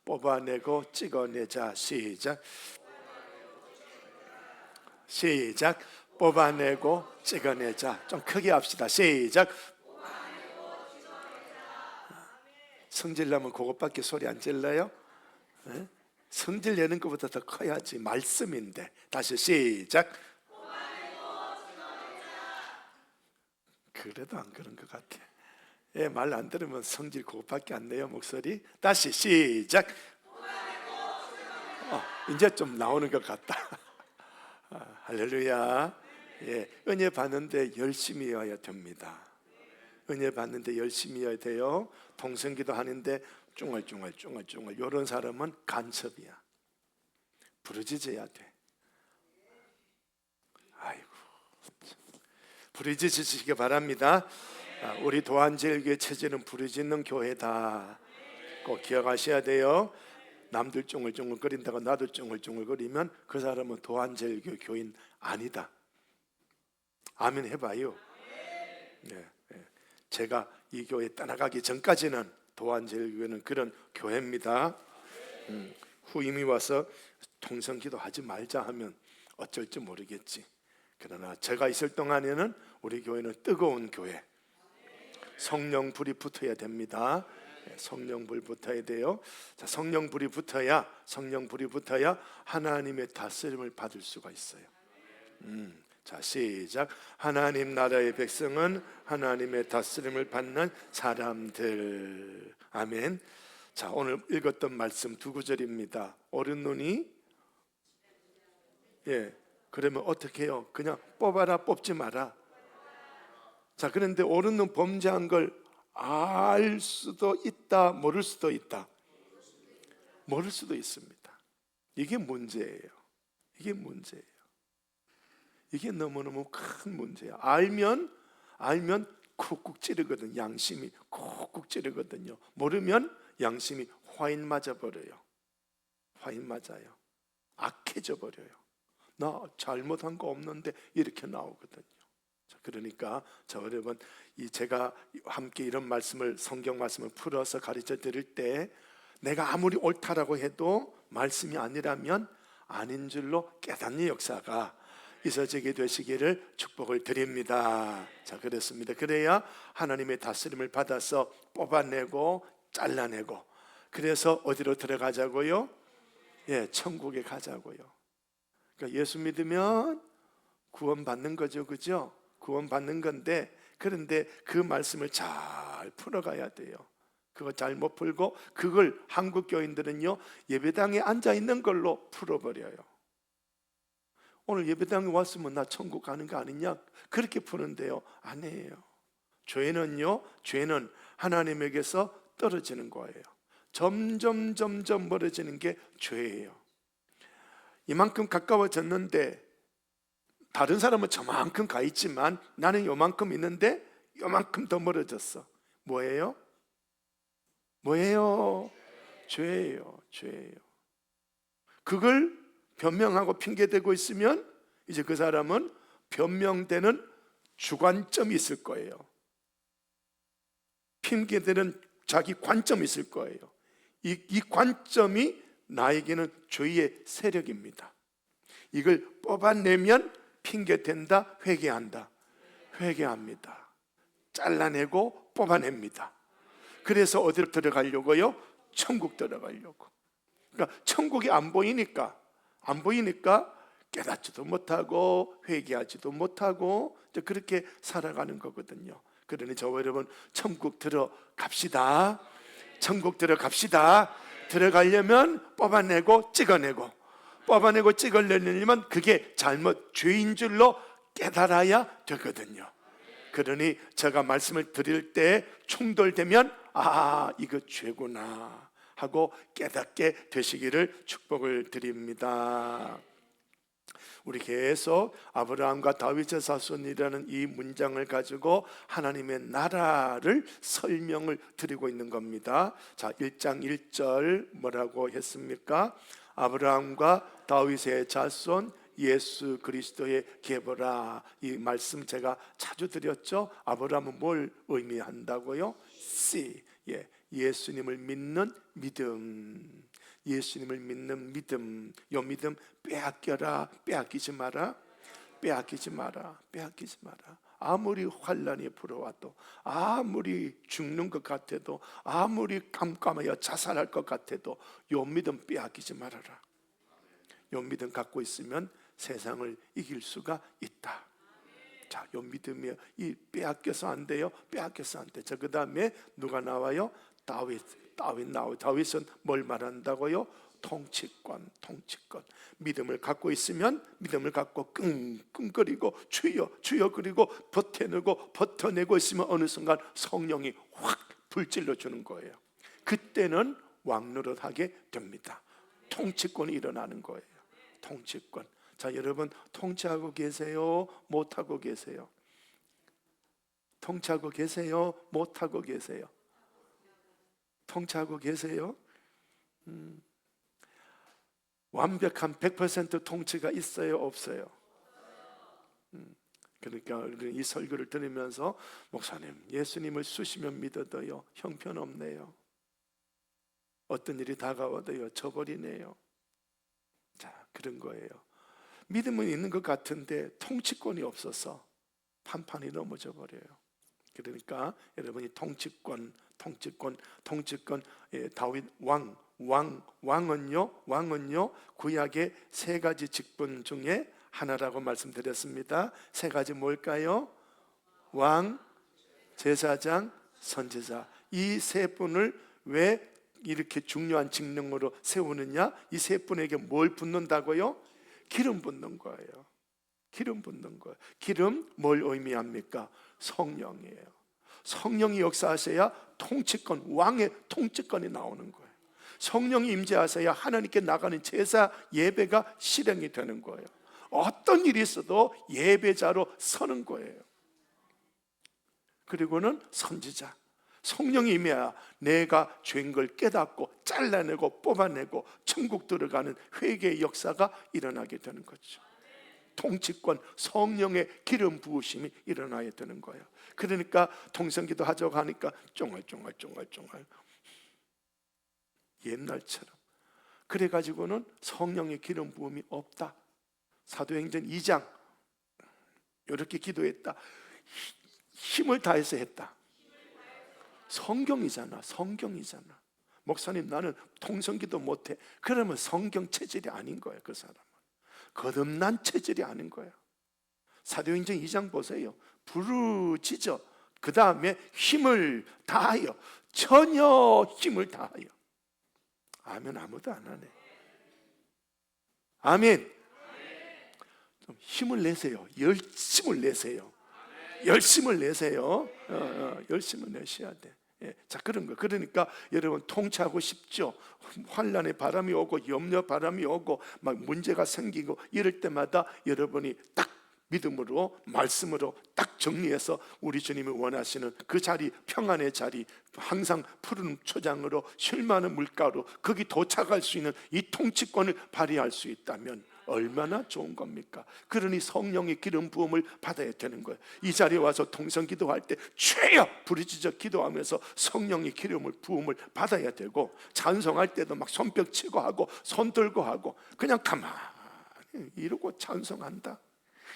뽑아내고 찍어내자. 시작. 시작. 뽑아내고 찍어내자. 좀 크게 합시다. 시작. 성질나면 그것밖에 소리 안 질러요? 네? 성질 내는 것보다 더 커야지. 말씀인데. 다시 시작. 그래도 안 그런 것 같아. 예, 말 안 들으면 성질 그것밖에 안 내요, 목소리. 다시 시작. 이제 좀 나오는 것 같다. 할렐루야. 예, 은혜 받는데 열심히 해야 됩니다. 은혜 받는데 열심히 해야 돼요. 통성기도 하는데 쭝얼쭝얼 이런 사람은 간첩이야. 부르짖어야 돼. 아이고, 부르짖으시기 바랍니다. 우리 도안제일교회 체제는 부르짖는 교회다. 꼭 기억하셔야 돼요. 남들 쫑글쫑글거린다고 나도 쫑글쫑글거리면 그 사람은 도안제일교회 교인 아니다. 아멘 해봐요. 네. 제가 이 교회 떠나가기 전까지는 도안제일교회는 그런 교회입니다. 후임이 와서 통성기도 하지 말자 하면 어쩔지 모르겠지. 그러나 제가 있을 동안에는 우리 교회는 뜨거운 교회, 성령불이 붙어야 됩니다. 성령불 붙어야 돼요. 자, 성령불이 붙어야 하나님의 다스림을 받을 수가 있어요. 자, 시작. 하나님 나라의 백성은 하나님의 다스림을 받는 사람들. 아멘. 자, 오늘 읽었던 말씀 두 구절입니다. 옳은 눈이 그러면 어떻게 해요? 그냥 뽑아라, 뽑지 마라. 자, 그런데 옳은 눈 범죄한 걸 알 수도 있다, 모를 수도 있다. 모를 수도 있습니다. 이게 문제예요. 이게 너무너무 큰 문제야. 알면 쿡쿡 찌르거든. 양심이 쿡쿡 찌르거든요. 모르면 양심이 화인 맞아버려요. 화인 맞아요. 악해져 버려요. 나 잘못한 거 없는데 이렇게 나오거든요. 자, 그러니까 저 여러분, 제가 함께 이런 말씀을, 성경 말씀을 풀어서 가르쳐 드릴 때 내가 아무리 옳다라고 해도 말씀이 아니라면 아닌 줄로 깨닫는 역사가 있어지게 되시기를 축복을 드립니다. 자, 그렇습니다. 그래야 하나님의 다스림을 받아서 뽑아내고 잘라내고, 그래서 어디로 들어가자고요? 천국에 가자고요. 그러니까 예수 믿으면 구원받는 거죠, 그죠? 구원받는 건데, 그런데 그 말씀을 잘 풀어가야 돼요. 그거 잘 못 풀고 그걸 한국 교인들은요, 예배당에 앉아 있는 걸로 풀어버려요. 오늘 예배당에 왔으면 나 천국 가는 거 아니냐, 그렇게 푸는데요, 아니에요. 죄는 하나님에게서 떨어지는 거예요. 점점 멀어지는 게 죄예요. 이만큼 가까워졌는데 다른 사람은 저만큼 가 있지만 나는 요만큼 있는데 요만큼 더 멀어졌어. 뭐예요? 죄예요. 그걸 변명하고 핑계대고 있으면 이제 그 사람은 변명되는 주관점이 있을 거예요. 핑계대는 자기 관점이 있을 거예요. 이 관점이 나에게는 죄의 세력입니다. 이걸 뽑아내면 핑계댄다, 회개합니다. 잘라내고 뽑아냅니다. 그래서 어디로 들어가려고요? 천국 들어가려고. 그러니까 천국이 안 보이니까 깨닫지도 못하고 회개하지도 못하고 그렇게 살아가는 거거든요. 그러니 저와 여러분, 천국 들어갑시다. 들어가려면 뽑아내고 찍어내려면 그게 죄인 줄로 깨달아야 되거든요. 그러니 제가 말씀을 드릴 때 충돌되면 이거 죄구나 하고 깨닫게 되시기를 축복을 드립니다. 우리 계속 아브라함과 다윗의 자손이라는 이 문장을 가지고 하나님의 나라를 설명을 드리고 있는 겁니다. 자, 1장 1절 뭐라고 했습니까? 아브라함과 다윗의 자손 예수 그리스도의 계보라. 이 말씀 제가 자주 드렸죠. 아브라함은 뭘 의미한다고요? 예수님을 믿는 믿음. 예수님을 믿는 믿음, 요 믿음 빼앗겨라. 빼앗기지 마라. 빼앗기지 마라. 빼앗기지 마라. 아무리 환란이 불어와도, 아무리 죽는 것 같아도, 아무리 깜깜하여 자살할 것 같아도 요 믿음 빼앗기지 말아라. 요 믿음 갖고 있으면 세상을 이길 수가 있다. 자, 요 믿음이 빼앗겨서 안 돼요. 빼앗겨서 안 돼. 자, 그 다음에 누가 나와요? 다윗 나와요. 다윗은 뭘 말한다고요? 통치권. 믿음을 갖고 있으면, 믿음을 갖고 끙끙거리고 주여 주여 그리고 버텨내고 있으면 어느 순간 성령이 확 불질러 주는 거예요. 그때는 왕노릇하게 됩니다. 통치권이 일어나는 거예요. 통치권. 자, 여러분 통치하고 계세요? 못하고 계세요? 통치하고 계세요? 못하고 계세요? 통치하고 계세요? 완벽한 100% 통치가 있어요? 없어요? 그러니까 이 설교를 들으면서 목사님, 예수님을 수시면 믿어도요 형편없네요. 어떤 일이 다가와도요 저버리네요. 자, 그런 거예요. 믿음은 있는 것 같은데 통치권이 없어서 판판이 넘어져 버려요. 그러니까 여러분이 통치권, 다윗 왕은요 구약의 세 가지 직분 중에 하나라고 말씀드렸습니다. 세 가지 뭘까요? 왕, 제사장, 선지자. 이 세 분을 왜 이렇게 중요한 직능으로 세우느냐? 이 세 분에게 뭘 붓는다고요? 기름 붓는 거예요. 기름 붓는 거예요. 기름 뭘 의미합니까? 성령이에요. 성령이 역사하셔야 통치권, 왕의 통치권이 나오는 거예요. 성령이 임재하셔야 하나님께 나가는 제사 예배가 실행이 되는 거예요. 어떤 일이 있어도 예배자로 서는 거예요. 그리고는 선지자. 성령이 임해야 내가 죄인 걸 깨닫고 잘라내고 뽑아내고 천국 들어가는 회개의 역사가 일어나게 되는 거죠. 통치권, 성령의 기름 부으심이 일어나야 되는 거예요. 그러니까 통성기도 하자고 하니까 쫑알쫑알 옛날처럼 그래가지고는 성령의 기름 부음이 없다. 사도행전 2장 이렇게 기도했다. 힘을 다해서 했다. 성경이잖아. 목사님, 나는 통성기도 못해. 그러면 성경 체질이 아닌 거예요. 그 사람은 거듭난 체질이 아닌 거예요. 사도행전 2장 보세요. 부르짖어. 그 다음에 힘을 다하여, 전혀 힘을 다하여. 아멘. 아무도 안 하네. 아멘. 좀 힘을 내세요. 열심을 내세요. 열심을 내세요. 열심을 내셔야 돼. 자, 그런 거. 그러니까 여러분 통치하고 싶죠. 환란의 바람이 오고 염려 바람이 오고 막 문제가 생기고 이럴 때마다 여러분이 딱 믿음으로 말씀으로 딱 정리해서 우리 주님이 원하시는 그 자리, 평안의 자리, 항상 푸른 초장으로 쉴 만한 물가로 거기 도착할 수 있는 이 통치권을 발휘할 수 있다면 얼마나 좋은 겁니까? 그러니 성령의 기름 부음을 받아야 되는 거예요. 이 자리에 와서 통성 기도할 때 주여 부르짖어 기도하면서 성령의 기름을 부음을 받아야 되고, 찬송할 때도 막 손뼉 치고 하고 손 들고 하고 그냥 가만히 이러고 찬송한다.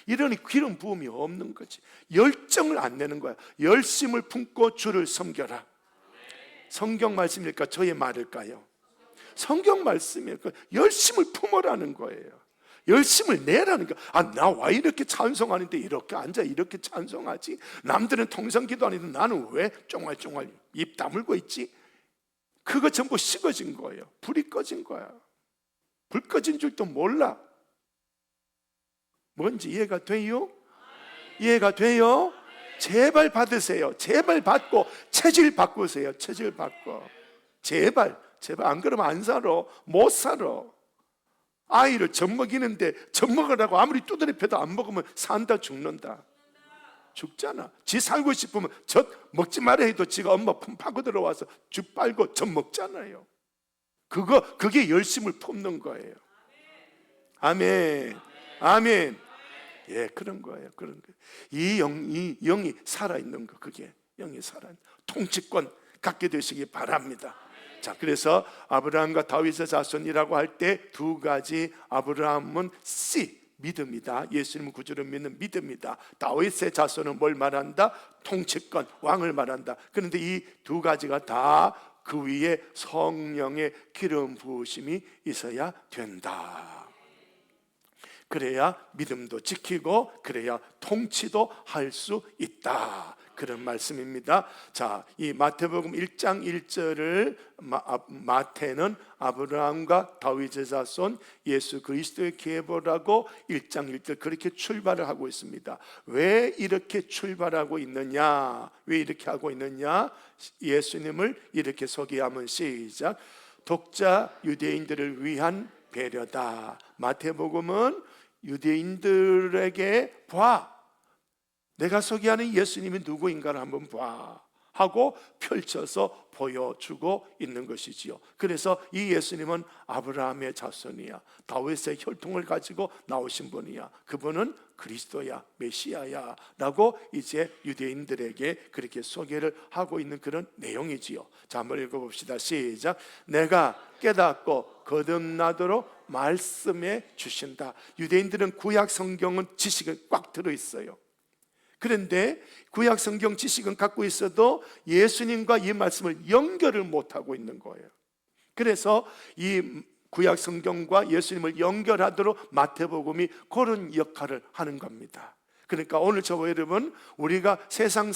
이러니 기름 부음이 없는 거지. 열정을 안 내는 거야. 열심을 품고 주를 섬겨라. 성경 말씀일까 저의 말일까요? 성경 말씀일까? 열심을 품으라는 거예요. 열심을 내라는 거. 나 와 이렇게 찬송하는데 이렇게 앉아 이렇게 찬송하지? 남들은 통성기도 아닌데 나는 왜 쫑알쫑알 입 다물고 있지? 그거 전부 식어진 거예요. 불이 꺼진 거야. 불 꺼진 줄도 몰라. 뭔지 이해가 돼요? 이해가 돼요? 제발 받으세요. 제발 받고 체질 바꾸세요. 체질 바꿔. 제발 안 그러면 안 살아. 못 살아. 아이를 젖 먹이는데 젖 먹으라고 아무리 두드려 패도 안 먹으면 산다 죽는다. 죽잖아. 지 살고 싶으면 젖 먹지 말아 해도 지가 엄마 품 파고 들어와서 죽 빨고 젖 먹잖아요. 그게 열심을 품는 거예요. 아멘. 아멘. 예, 그런 거예요. 그런 거. 이 영이 살아있는 거, 그게 영이 살아있는 통치권 갖게 되시기 바랍니다. 자, 그래서 아브라함과 다윗의 자손이라고 할 때 두 가지, 아브라함은 씨, 믿음이다. 예수님은 구주를 믿는 믿음이다. 다윗의 자손은 뭘 말한다? 통치권, 왕을 말한다. 그런데 이 두 가지가 다 그 위에 성령의 기름 부으심이 있어야 된다. 그래야 믿음도 지키고 그래야 통치도 할 수 있다. 그런 말씀입니다. 자, 이 마태복음 1장 1절을 마태는 아브라함과 다윗의 자손 예수 그리스도의 계보라고 1장 1절 그렇게 출발을 하고 있습니다. 왜 이렇게 출발하고 있느냐? 왜 이렇게 하고 있느냐? 예수님을 이렇게 소개하면 시작. 독자 유대인들을 위한 배려다. 마태복음은 유대인들에게 봐, 내가 소개하는 예수님이 누구인가를 한번 봐 하고 펼쳐서 보여주고 있는 것이지요. 그래서 이 예수님은 아브라함의 자손이야, 다윗의 혈통을 가지고 나오신 분이야, 그분은 그리스도야, 메시아야 라고 이제 유대인들에게 그렇게 소개를 하고 있는 그런 내용이지요. 자, 한번 읽어봅시다. 시작. 내가 깨닫고 거듭나도록 말씀해 주신다. 유대인들은 구약 성경은 지식은 꽉 들어있어요. 그런데 구약 성경 지식은 갖고 있어도 예수님과 이 말씀을 연결을 못하고 있는 거예요. 그래서 이 구약 성경과 예수님을 연결하도록 마태복음이 그런 역할을 하는 겁니다. 그러니까 오늘 저와 여러분, 우리가 세상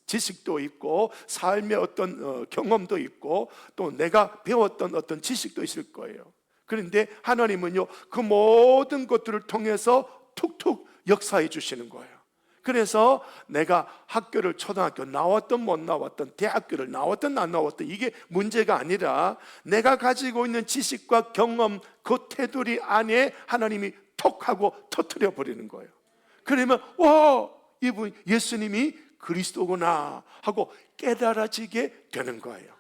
지식도 있고 삶의 어떤 경험도 있고 또 내가 배웠던 어떤 지식도 있을 거예요. 그런데 하나님은요, 그 모든 것들을 통해서 툭툭 역사해 주시는 거예요. 그래서 내가 학교를 초등학교 나왔든 못 나왔든, 대학교를 나왔든 안 나왔든 이게 문제가 아니라 내가 가지고 있는 지식과 경험, 그 테두리 안에 하나님이 톡 하고 터뜨려 버리는 거예요. 그러면 이분 예수님이 그리스도구나 하고 깨달아지게 되는 거예요.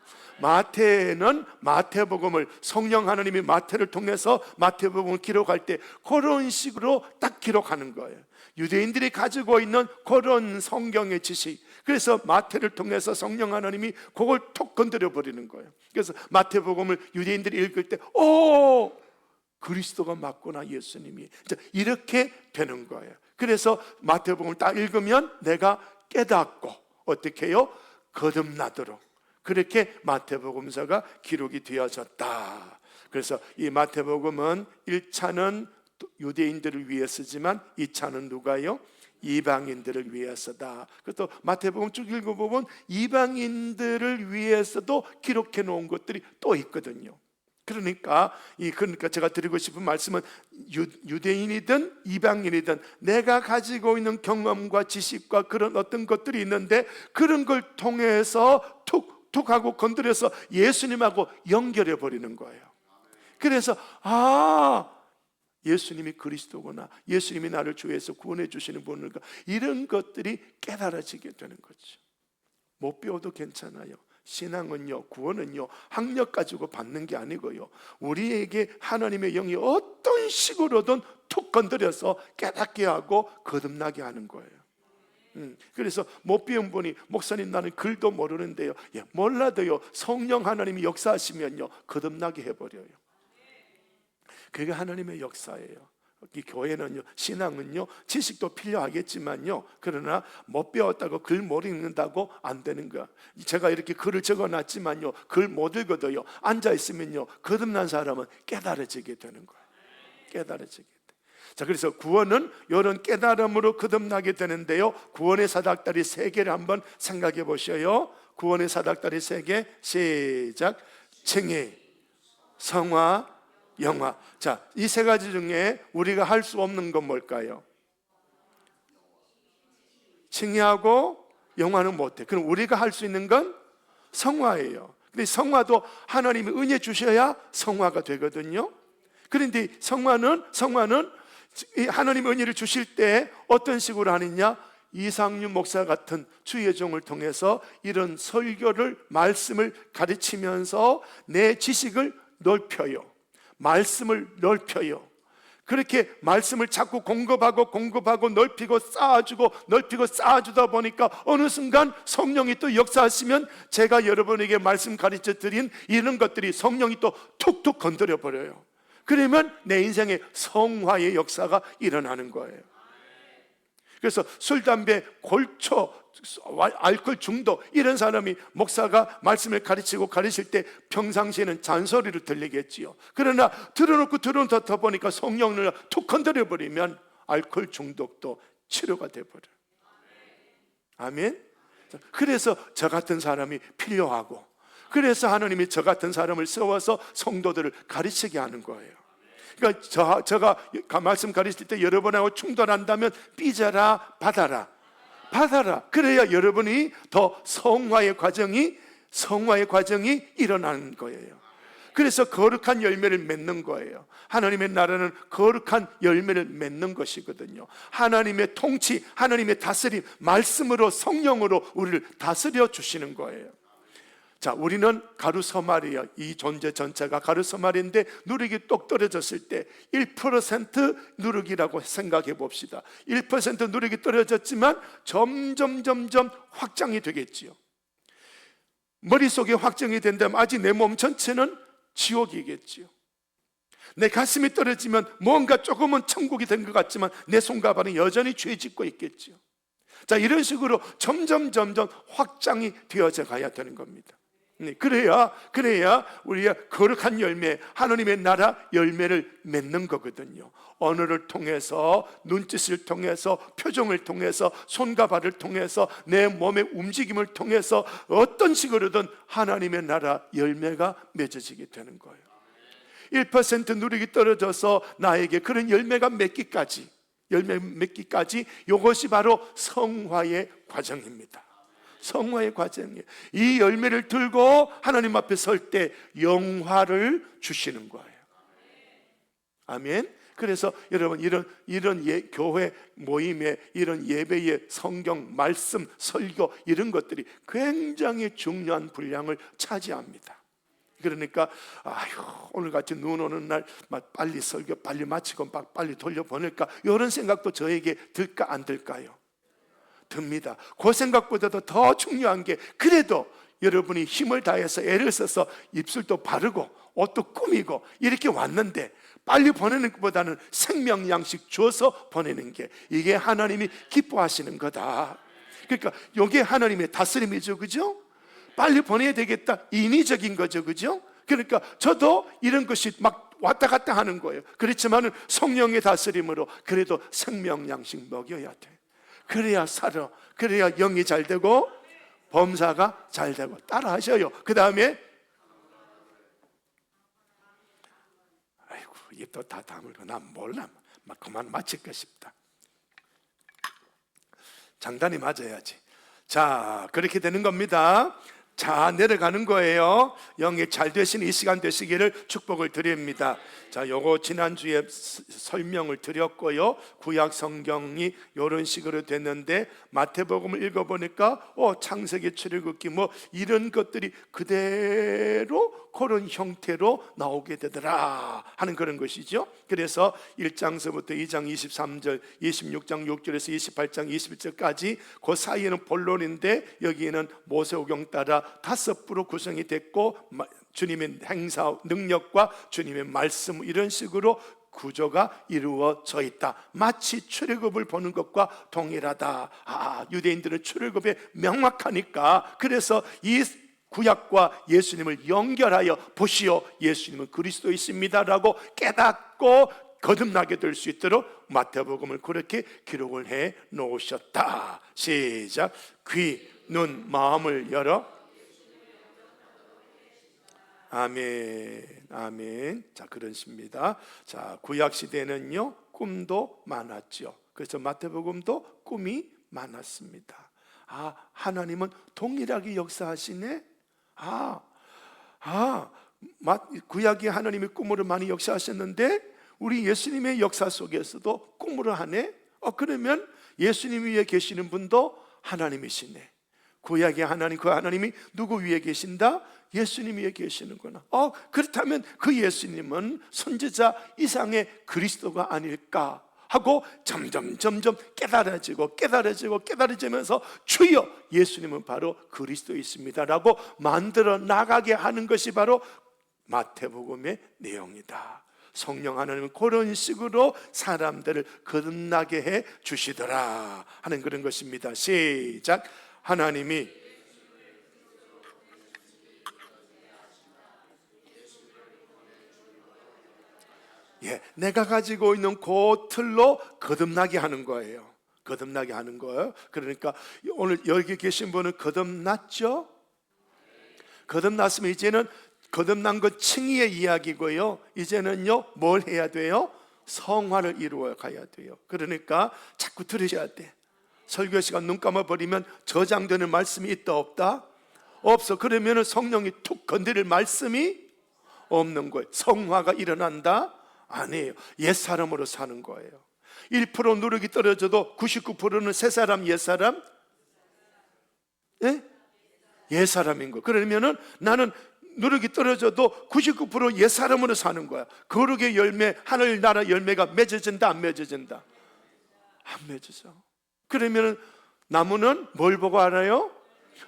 마태는 마태복음을, 성령 하나님이 마태를 통해서 마태복음을 기록할 때 그런 식으로 딱 기록하는 거예요. 유대인들이 가지고 있는 그런 성경의 지식, 그래서 마태를 통해서 성령 하나님이 그걸 톡 건드려 버리는 거예요. 그래서 마태복음을 유대인들이 읽을 때 그리스도가 맞구나, 예수님이, 이렇게 되는 거예요. 그래서 마태복음을 딱 읽으면 내가 깨닫고 어떻게 해요? 거듭나도록, 그렇게 마태복음서가 기록이 되어졌다. 그래서 이 마태복음은 1차는 유대인들을 위해서지만 2차는 누가요? 이방인들을 위해서다. 그래서 마태복음 쭉 읽어보면 이방인들을 위해서도 기록해 놓은 것들이 또 있거든요. 그러니까 제가 드리고 싶은 말씀은 유대인이든 이방인이든 내가 가지고 있는 경험과 지식과 그런 어떤 것들이 있는데 그런 걸 통해서 툭하고 건드려서 예수님하고 연결해 버리는 거예요. 그래서 예수님이 그리스도구나, 예수님이 나를 죄에서 구원해 주시는 분일까, 이런 것들이 깨달아지게 되는 거죠. 못 배워도 괜찮아요. 신앙은요, 구원은요, 학력 가지고 받는 게 아니고요, 우리에게 하나님의 영이 어떤 식으로든 툭 건드려서 깨닫게 하고 거듭나게 하는 거예요. 그래서 못 배운 분이 목사님 나는 글도 모르는데요, 몰라도요 성령 하나님이 역사하시면요 거듭나게 해버려요. 그게 하나님의 역사예요. 이 교회는요, 신앙은요, 지식도 필요하겠지만요, 그러나 못 배웠다고 글 못 읽는다고 안 되는 거야. 제가 이렇게 글을 적어놨지만요, 글 못 읽어도요, 앉아있으면요 거듭난 사람은 깨달아지게 되는 거예요. 깨달아지게 돼. 자, 그래서 구원은 이런 깨달음으로 거듭나게 되는데요, 구원의 사닥다리 3개를 한번 생각해 보셔요. 구원의 사닥다리 3개, 시작. 칭의, 성화, 영화. 자, 이 3가지 중에 우리가 할 수 없는 건 뭘까요? 칭의하고 영화는 못해. 그럼 우리가 할 수 있는 건 성화예요. 근데 성화도 하나님이 은혜 주셔야 성화가 되거든요. 그런데 성화는 하나님의 은혜를 주실 때 어떤 식으로 하느냐? 이상윤 목사 같은 주의 종을 통해서 이런 설교를, 말씀을 가르치면서 내 지식을 넓혀요. 말씀을 넓혀요. 그렇게 말씀을 자꾸 공급하고 넓히고 쌓아주다 보니까 어느 순간 성령이 또 역사하시면 제가 여러분에게 말씀 가르쳐 드린 이런 것들이 성령이 또 툭툭 건드려 버려요. 그러면 내 인생에 성화의 역사가 일어나는 거예요. 그래서 술, 담배, 골초, 알코올 중독 이런 사람이 목사가 말씀을 가르칠 때 평상시에는 잔소리를 들리겠지요. 그러나 들어놓고 보니까 성령을 툭 건드려 버리면 알코올 중독도 치료가 돼버려요. 아멘. 그래서 저 같은 사람이 필요하고, 그래서 하나님이 저 같은 사람을 세워서 성도들을 가르치게 하는 거예요. 그러니까 제가 말씀 가르칠 때 여러분하고 충돌한다면 삐져라, 받아라. 그래야 여러분이 더 성화의 과정이 일어나는 거예요. 그래서 거룩한 열매를 맺는 거예요. 하나님의 나라는 거룩한 열매를 맺는 것이거든요. 하나님의 통치, 하나님의 다스림, 말씀으로, 성령으로 우리를 다스려 주시는 거예요. 자, 우리는 가루서말이에요. 이 존재 전체가 가루서말인데 누룩이 똑 떨어졌을 때 1% 누룩이라고 생각해 봅시다. 1% 누룩이 떨어졌지만 점점 확장이 되겠지요. 머릿속에 확정이 된다면 아직 내 몸 전체는 지옥이겠지요. 내 가슴이 떨어지면 뭔가 조금은 천국이 된 것 같지만 내 손가락은 여전히 죄 짓고 있겠지요. 자, 이런 식으로 점점 확장이 되어져 가야 되는 겁니다. 그래야 우리가 거룩한 열매, 하나님의 나라 열매를 맺는 거거든요. 언어를 통해서, 눈짓을 통해서, 표정을 통해서, 손과 발을 통해서, 내 몸의 움직임을 통해서 어떤 식으로든 하나님의 나라 열매가 맺어지게 되는 거예요. 1% 누룩이 떨어져서 나에게 그런 열매가 맺기까지, 이것이 바로 성화의 과정입니다. 성화의 과정이에요. 이 열매를 들고 하나님 앞에 설 때 영화를 주시는 거예요. 아멘. 그래서 여러분 이런 교회 모임에, 이런 예배의 성경 말씀 설교 이런 것들이 굉장히 중요한 분량을 차지합니다. 그러니까 오늘같이 눈 오는 날 빨리 설교 빨리 마치고 빨리 돌려보낼까, 이런 생각도 저에게 들까 안 들까요? 듭니다. 그 생각보다도 더 중요한 게, 그래도 여러분이 힘을 다해서 애를 써서 입술도 바르고 옷도 꾸미고 이렇게 왔는데 빨리 보내는 것보다는 생명 양식 줘서 보내는 게, 이게 하나님이 기뻐하시는 거다. 그러니까 이게 하나님의 다스림이죠, 그죠? 빨리 보내야 되겠다, 인위적인 거죠, 그죠? 그러니까 저도 이런 것이 막 왔다 갔다 하는 거예요. 그렇지만은 성령의 다스림으로 그래도 생명 양식 먹여야 돼. 그래야 살아. 그래야 영이 잘 되고 범사가 잘 되고. 따라 하셔요. 그 다음에 아이고, 이게 또 다 다물고 난 몰라. 막 그만 마칠까 싶다. 장단이 맞아야지. 자, 그렇게 되는 겁니다. 자, 내려가는 거예요. 영이 잘 되시는 이 시간 되시기를 축복을 드립니다. 자, 요거 지난주에 설명을 드렸고요. 구약 성경이 이런 식으로 됐는데 마태복음을 읽어보니까 창세기, 출애굽기 뭐 이런 것들이 그대로 그런 형태로 나오게 되더라 하는 그런 것이죠. 그래서 1장서부터 2장 23절, 26장 6절에서 28장 21절까지 그 사이에는 본론인데, 여기에는 모세오경 따라 5부로 구성이 됐고, 주님의 행사 능력과 주님의 말씀, 이런 식으로 구조가 이루어져 있다. 마치 출애굽을 보는 것과 동일하다. 유대인들은 출애굽에 명확하니까, 그래서 이 구약과 예수님을 연결하여 보시오, 예수님은 그리스도이십니다 라고 깨닫고 거듭나게 될 수 있도록 마태복음을 그렇게 기록을 해 놓으셨다. 시작. 귀, 눈, 마음을 열어. 아멘, 아멘. 자, 그렇습니다. 자, 구약 시대는요 꿈도 많았죠. 그래서 마태복음도 꿈이 많았습니다. 하나님은 동일하게 역사하시네. 구약이 하나님의 꿈으로 많이 역사하셨는데 우리 예수님의 역사 속에서도 꿈으로 하네. 그러면 예수님 위에 계시는 분도 하나님이시네. 구약의 하나님, 그 하나님이 누구 위에 계신다? 예수님이 여기 계시는구나. 그렇다면 그 예수님은 선지자 이상의 그리스도가 아닐까 하고 점점 깨달아지면서 주여 예수님은 바로 그리스도이십니다라고 만들어 나가게 하는 것이 바로 마태복음의 내용이다. 성령 하나님은 그런 식으로 사람들을 거듭나게 해 주시더라 하는 그런 것입니다. 시작. 하나님이 내가 가지고 있는 그 틀로 거듭나게 하는 거예요. 거듭나게 하는 거예요. 그러니까 오늘 여기 계신 분은 거듭났죠? 거듭났으면 이제는 거듭난 것 칭의의 이야기고요. 이제는요 뭘 해야 돼요? 성화를 이루어 가야 돼요. 그러니까 자꾸 들으셔야 돼. 설교 시간 눈 감아버리면 저장되는 말씀이 있다 없다? 없어. 그러면 성령이 툭 건드릴 말씀이 없는 거예요. 성화가 일어난다? 아니에요. 옛사람으로 사는 거예요. 1% 누룩이 떨어져도 99%는 새사람 옛사람? 옛사람인 거. 그러면은 나는 누룩이 떨어져도 99% 옛사람으로 사는 거야. 거룩의 열매, 하늘나라 열매가 맺어진다 안 맺어진다? 안 맺어져. 그러면은 나무는 뭘 보고 알아요?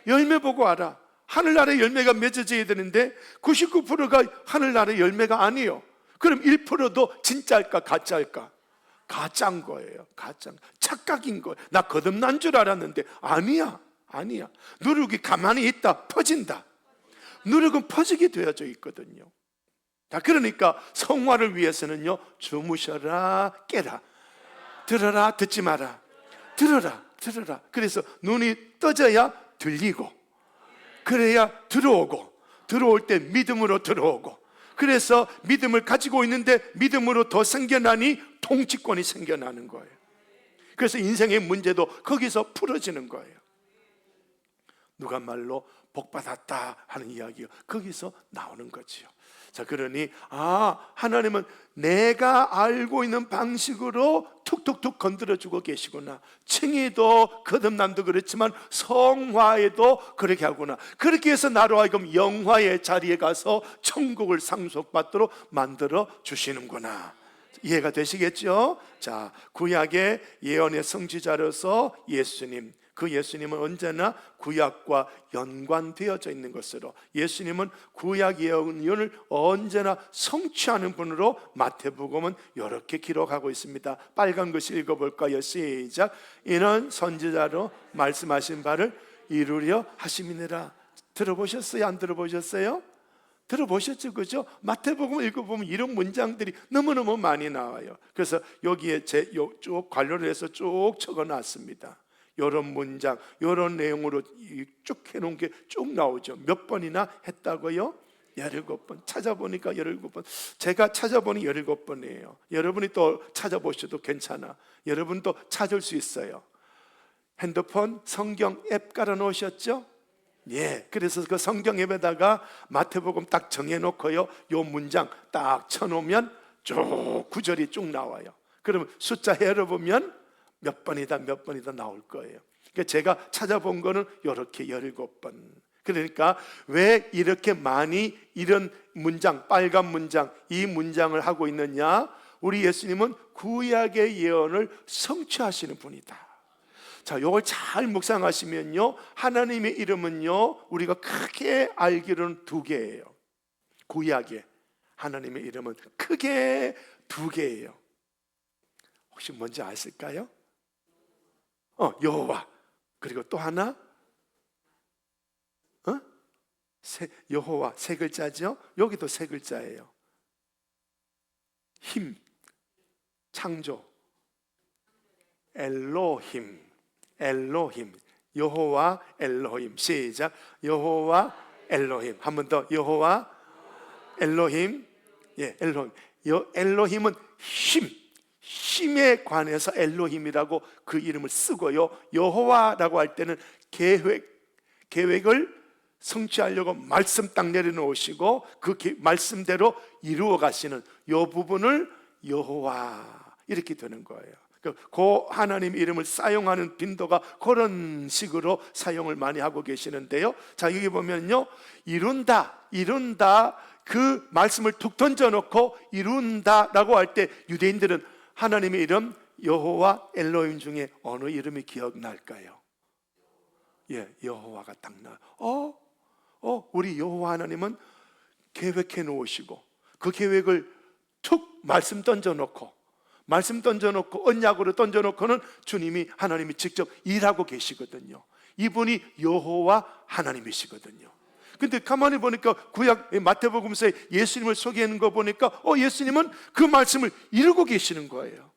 열매 보고 알아. 하늘나라의 열매가 맺어져야 되는데 99%가 하늘나라의 열매가 아니에요. 그럼 1%도 진짜일까 가짜일까? 가짜인 거예요. 가짜. 착각인 거예요. 나 거듭난 줄 알았는데 아니야. 누룩이 가만히 있다 퍼진다. 누룩은 퍼지게 되어져 있거든요. 자, 그러니까 성화를 위해서는요 주무셔라 깨라, 들어라 듣지 마라, 들어라. 그래서 눈이 떠져야 들리고, 그래야 들어오고, 들어올 때 믿음으로 들어오고, 그래서 믿음을 가지고 있는데 믿음으로 더 생겨나니 통치권이 생겨나는 거예요. 그래서 인생의 문제도 거기서 풀어지는 거예요. 누가 말로 복받았다 하는 이야기가 거기서 나오는 거지요. 자, 그러니 하나님은 내가 알고 있는 방식으로 툭툭툭 건드려주고 계시구나. 칭의도 거듭남도 그렇지만 성화에도 그렇게 하구나. 그렇게 해서 나로 하여금 영화의 자리에 가서 천국을 상속받도록 만들어 주시는구나. 이해가 되시겠죠? 자, 구약의 예언의 성취자로서 예수님, 그 예수님은 언제나 구약과 연관되어져 있는 것으로, 예수님은 구약 예언을 언제나 성취하는 분으로 마태복음은 이렇게 기록하고 있습니다. 빨간 글씨 읽어볼까요? 시작. 이는 선지자로 말씀하신 바를 이루려 하심이니라. 들어보셨어요? 안 들어보셨어요? 들어보셨죠? 그죠? 마태복음 읽어보면 이런 문장들이 너무너무 많이 나와요. 그래서 여기에 쭉 관련을 해서 쭉 적어놨습니다. 이런 문장, 이런 내용으로 쭉 해놓은 게 쭉 나오죠. 몇 번이나 했다고요? 17번. 찾아보니까 17번. 제가 찾아보니 17번이에요. 여러분이 또 찾아보셔도 괜찮아. 여러분도 찾을 수 있어요. 핸드폰 성경 앱 깔아놓으셨죠? 그래서 그 성경 앱에다가 마태복음 딱 정해놓고요, 요 문장 딱 쳐놓으면 쭉 구절이 쭉 나와요. 그러면 숫자 열어보면 몇 번이다 나올 거예요. 그러니까 제가 찾아본 거는 이렇게 17번. 그러니까 왜 이렇게 많이 이런 문장, 빨간 문장, 이 문장을 하고 있느냐? 우리 예수님은 구약의 예언을 성취하시는 분이다. 자, 이걸 잘 묵상하시면요, 하나님의 이름은요 우리가 크게 알기로는 두 개예요. 구약의 하나님의 이름은 크게 두 개예요. 혹시 뭔지 아실까요? 여호와, 그리고 또 하나 여호와 세 글자죠. 여기도 세 글자예요. 힘, 창조, 엘로힘, 여호와 엘로힘. 시작. 여호와 엘로힘. 한 번 더. 여호와 엘로힘. 엘로힘. 엘로힘은 힘에 관해서 엘로힘이라고 그 이름을 쓰고요, 여호와라고 할 때는 계획을 성취하려고 말씀 딱 내려놓으시고 그 말씀대로 이루어 가시는 이 부분을 여호와 이렇게 되는 거예요. 그 하나님 이름을 사용하는 빈도가 그런 식으로 사용을 많이 하고 계시는데요. 자, 여기 보면요, 이룬다 그 말씀을 툭 던져놓고 이룬다라고 할 때 유대인들은 하나님의 이름 여호와 엘로힘 중에 어느 이름이 기억날까요? 예, 여호와가 딱 나요. 우리 여호와 하나님은 계획해 놓으시고 그 계획을 툭 말씀 던져놓고 언약으로 던져놓고는 주님이 하나님이 직접 일하고 계시거든요. 이분이 여호와 하나님이시거든요. 근데 가만히 보니까 구약 마태복음서에 예수님을 소개하는 거 보니까 예수님은 그 말씀을 이루고 계시는 거예요.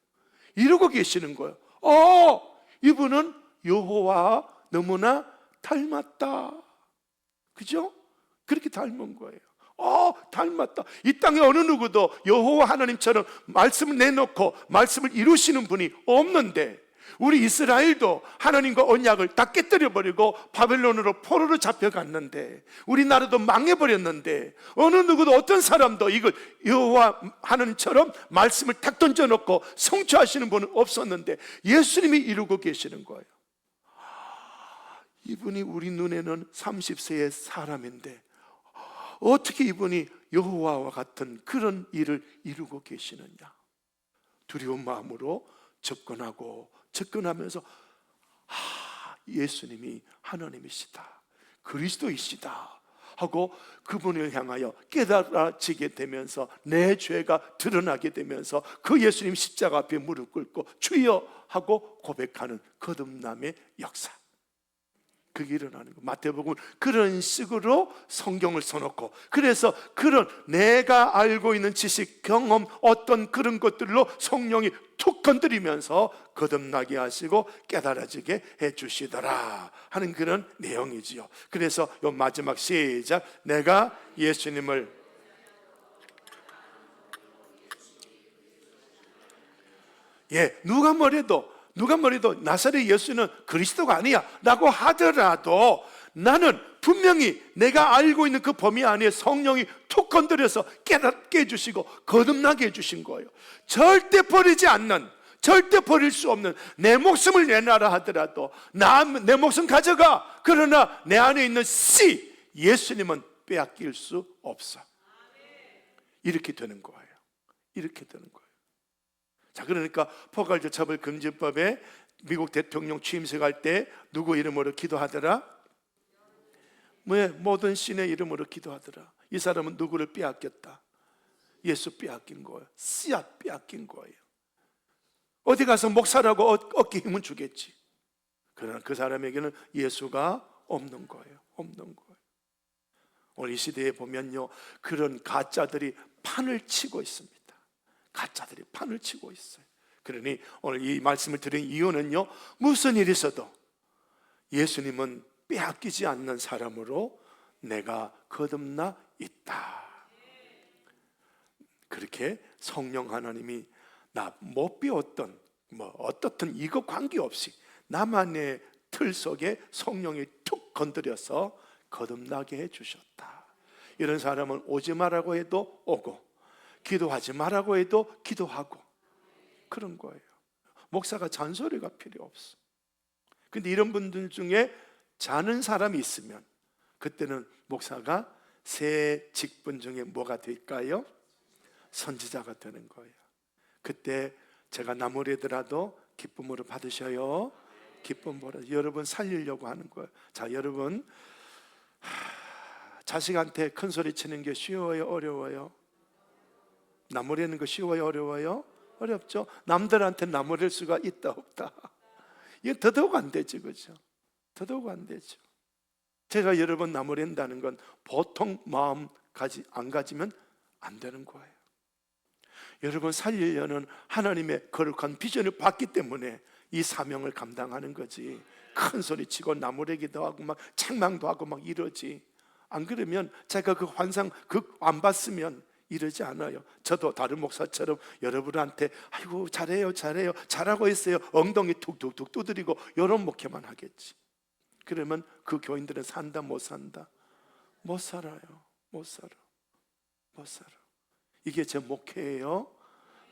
이분은 여호와와 너무나 닮았다. 그죠? 그렇게 닮은 거예요. 닮았다. 이 땅에 어느 누구도 여호와 하나님처럼 말씀을 내놓고 말씀을 이루시는 분이 없는데, 우리 이스라엘도 하나님과 언약을 다 깨뜨려 버리고 바벨론으로 포로로 잡혀갔는데, 우리나라도 망해버렸는데, 어느 누구도 어떤 사람도 이걸 여호와 하나님처럼 말씀을 탁 던져놓고 성취하시는 분은 없었는데 예수님이 이루고 계시는 거예요. 이분이 우리 눈에는 30세의 사람인데 어떻게 이분이 여호와와 같은 그런 일을 이루고 계시느냐? 두려운 마음으로 접근하면서 예수님이 하나님이시다, 그리스도이시다 하고 그분을 향하여 깨달아지게 되면서 내 죄가 드러나게 되면서 그 예수님 십자가 앞에 무릎 꿇고 주여 하고 고백하는 거듭남의 역사, 그게 일어나는 거. 마태복음은 그런 식으로 성경을 써놓고, 그래서 그런 내가 알고 있는 지식, 경험, 어떤 그런 것들로 성령이 툭 건드리면서 거듭나게 하시고 깨달아지게 해주시더라 하는 그런 내용이지요. 그래서 요 마지막 시작, 내가 예수님을 누가 뭐래도 나사렛 예수는 그리스도가 아니야 라고 하더라도 나는 분명히 내가 알고 있는 그 범위 안에 성령이 툭 건드려서 깨닫게 해주시고 거듭나게 해주신 거예요. 절대 버리지 않는, 절대 버릴 수 없는, 내 목숨을 내놔라 하더라도 내 목숨 가져가, 그러나 내 안에 있는 예수님은 빼앗길 수 없어. 이렇게 되는 거예요. 자, 그러니까 포괄적 차별 금지법에 미국 대통령 취임식 할 때 누구 이름으로 기도하더라? 모든 신의 이름으로 기도하더라. 이 사람은 누구를 빼앗겼다? 예수 빼앗긴 거예요. 씨앗 빼앗긴 거예요. 어디 가서 목사라고 어깨 힘은 주겠지. 그러나 그 사람에게는 예수가 없는 거예요. 오늘 이 시대에 보면요, 그런 가짜들이 판을 치고 있습니다. 가짜들이 판을 치고 있어요. 그러니 오늘 이 말씀을 드린 이유는요, 무슨 일이 있어도 예수님은 빼앗기지 않는 사람으로 내가 거듭나 있다. 그렇게 성령 하나님이 나 못 배웠던 어떻든 이거 관계없이 나만의 틀 속에 성령이 툭 건드려서 거듭나게 해주셨다. 이런 사람은 오지 말라고 해도 오고, 기도하지 말라고 해도 기도하고, 그런 거예요. 목사가 잔소리가 필요 없어. 근데 이런 분들 중에 자는 사람이 있으면 그때는 목사가 새 직분 중에 뭐가 될까요? 선지자가 되는 거예요. 그때 제가 나무래더라도 기쁨으로 받으셔요. 기쁨 보라. 여러분 살리려고 하는 거예요. 자, 여러분, 자식한테 큰 소리 치는 게 쉬워요, 어려워요? 나무래는 거 쉬워요, 어려워요? 어렵죠. 남들한테 나무랄 수가 있다 없다? 이건 더더욱 안 되지, 그죠? 더더욱 안 되죠. 제가 여러 번 나무랜다는 건 보통 마음 안 가지면 안 되는 거예요. 여러분 살리려는 하나님의 거룩한 비전을 봤기 때문에 이 사명을 감당하는 거지. 큰 소리 치고 나무래기도 하고 막 책망도 하고 막 이러지. 안 그러면 제가 그 환상 안 봤으면 이러지 않아요. 저도 다른 목사처럼 여러분한테 아이고 잘해요 잘하고 있어요 엉덩이 툭툭툭 두드리고 이런 목회만 하겠지. 그러면 그 교인들은 산다 못 산다? 못 살아요. 못 살아. 이게 제 목회예요.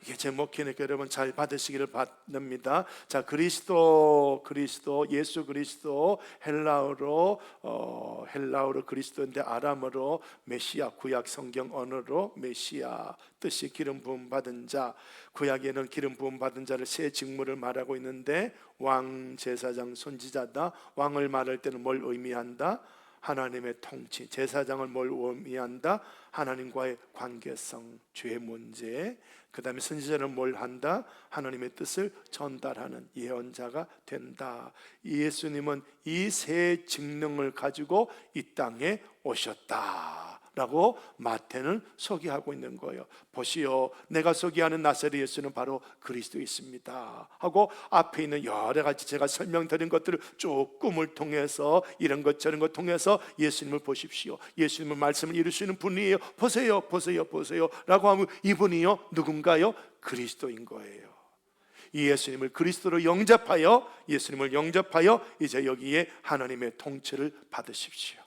이게 제목이니까 여러분 잘 받으시기를 바랍니다. 자, 그리스도 예수 그리스도, 헬라어로 그리스도인데 아람어로 메시아, 구약 성경 언어로 메시아, 뜻이 기름 부음 받은 자. 구약에는 기름 부음 받은 자를 세 직무를 말하고 있는데 왕, 제사장, 선지자다. 왕을 말할 때는 뭘 의미한다? 하나님의 통치. 제사장을 뭘 의미한다? 하나님과의 관계성, 죄의 문제. 그 다음에 선지자는 뭘 한다? 하나님의 뜻을 전달하는 예언자가 된다. 예수님은 이 세 직능을 가지고 이 땅에 오셨다 라고 마태는 소개하고 있는 거예요. 보시오, 내가 소개하는 나사렛 예수는 바로 그리스도이십니다 하고 앞에 있는 여러 가지 제가 설명드린 것들을 쭉 꿈을 통해서 이런 것 저런 것 통해서 예수님을 보십시오, 예수님은 말씀을 이루시는 분이에요, 보세요 라고 하면 이분이요 누군가요? 그리스도인 거예요. 이 예수님을 그리스도로 영접하여 이제 여기에 하나님의 통치를 받으십시오.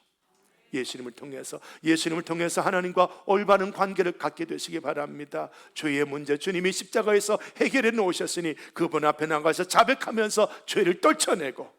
예수님을 통해서 하나님과 올바른 관계를 갖게 되시기 바랍니다. 죄의 문제 주님이 십자가에서 해결해 놓으셨으니 그분 앞에 나가서 자백하면서 죄를 떨쳐내고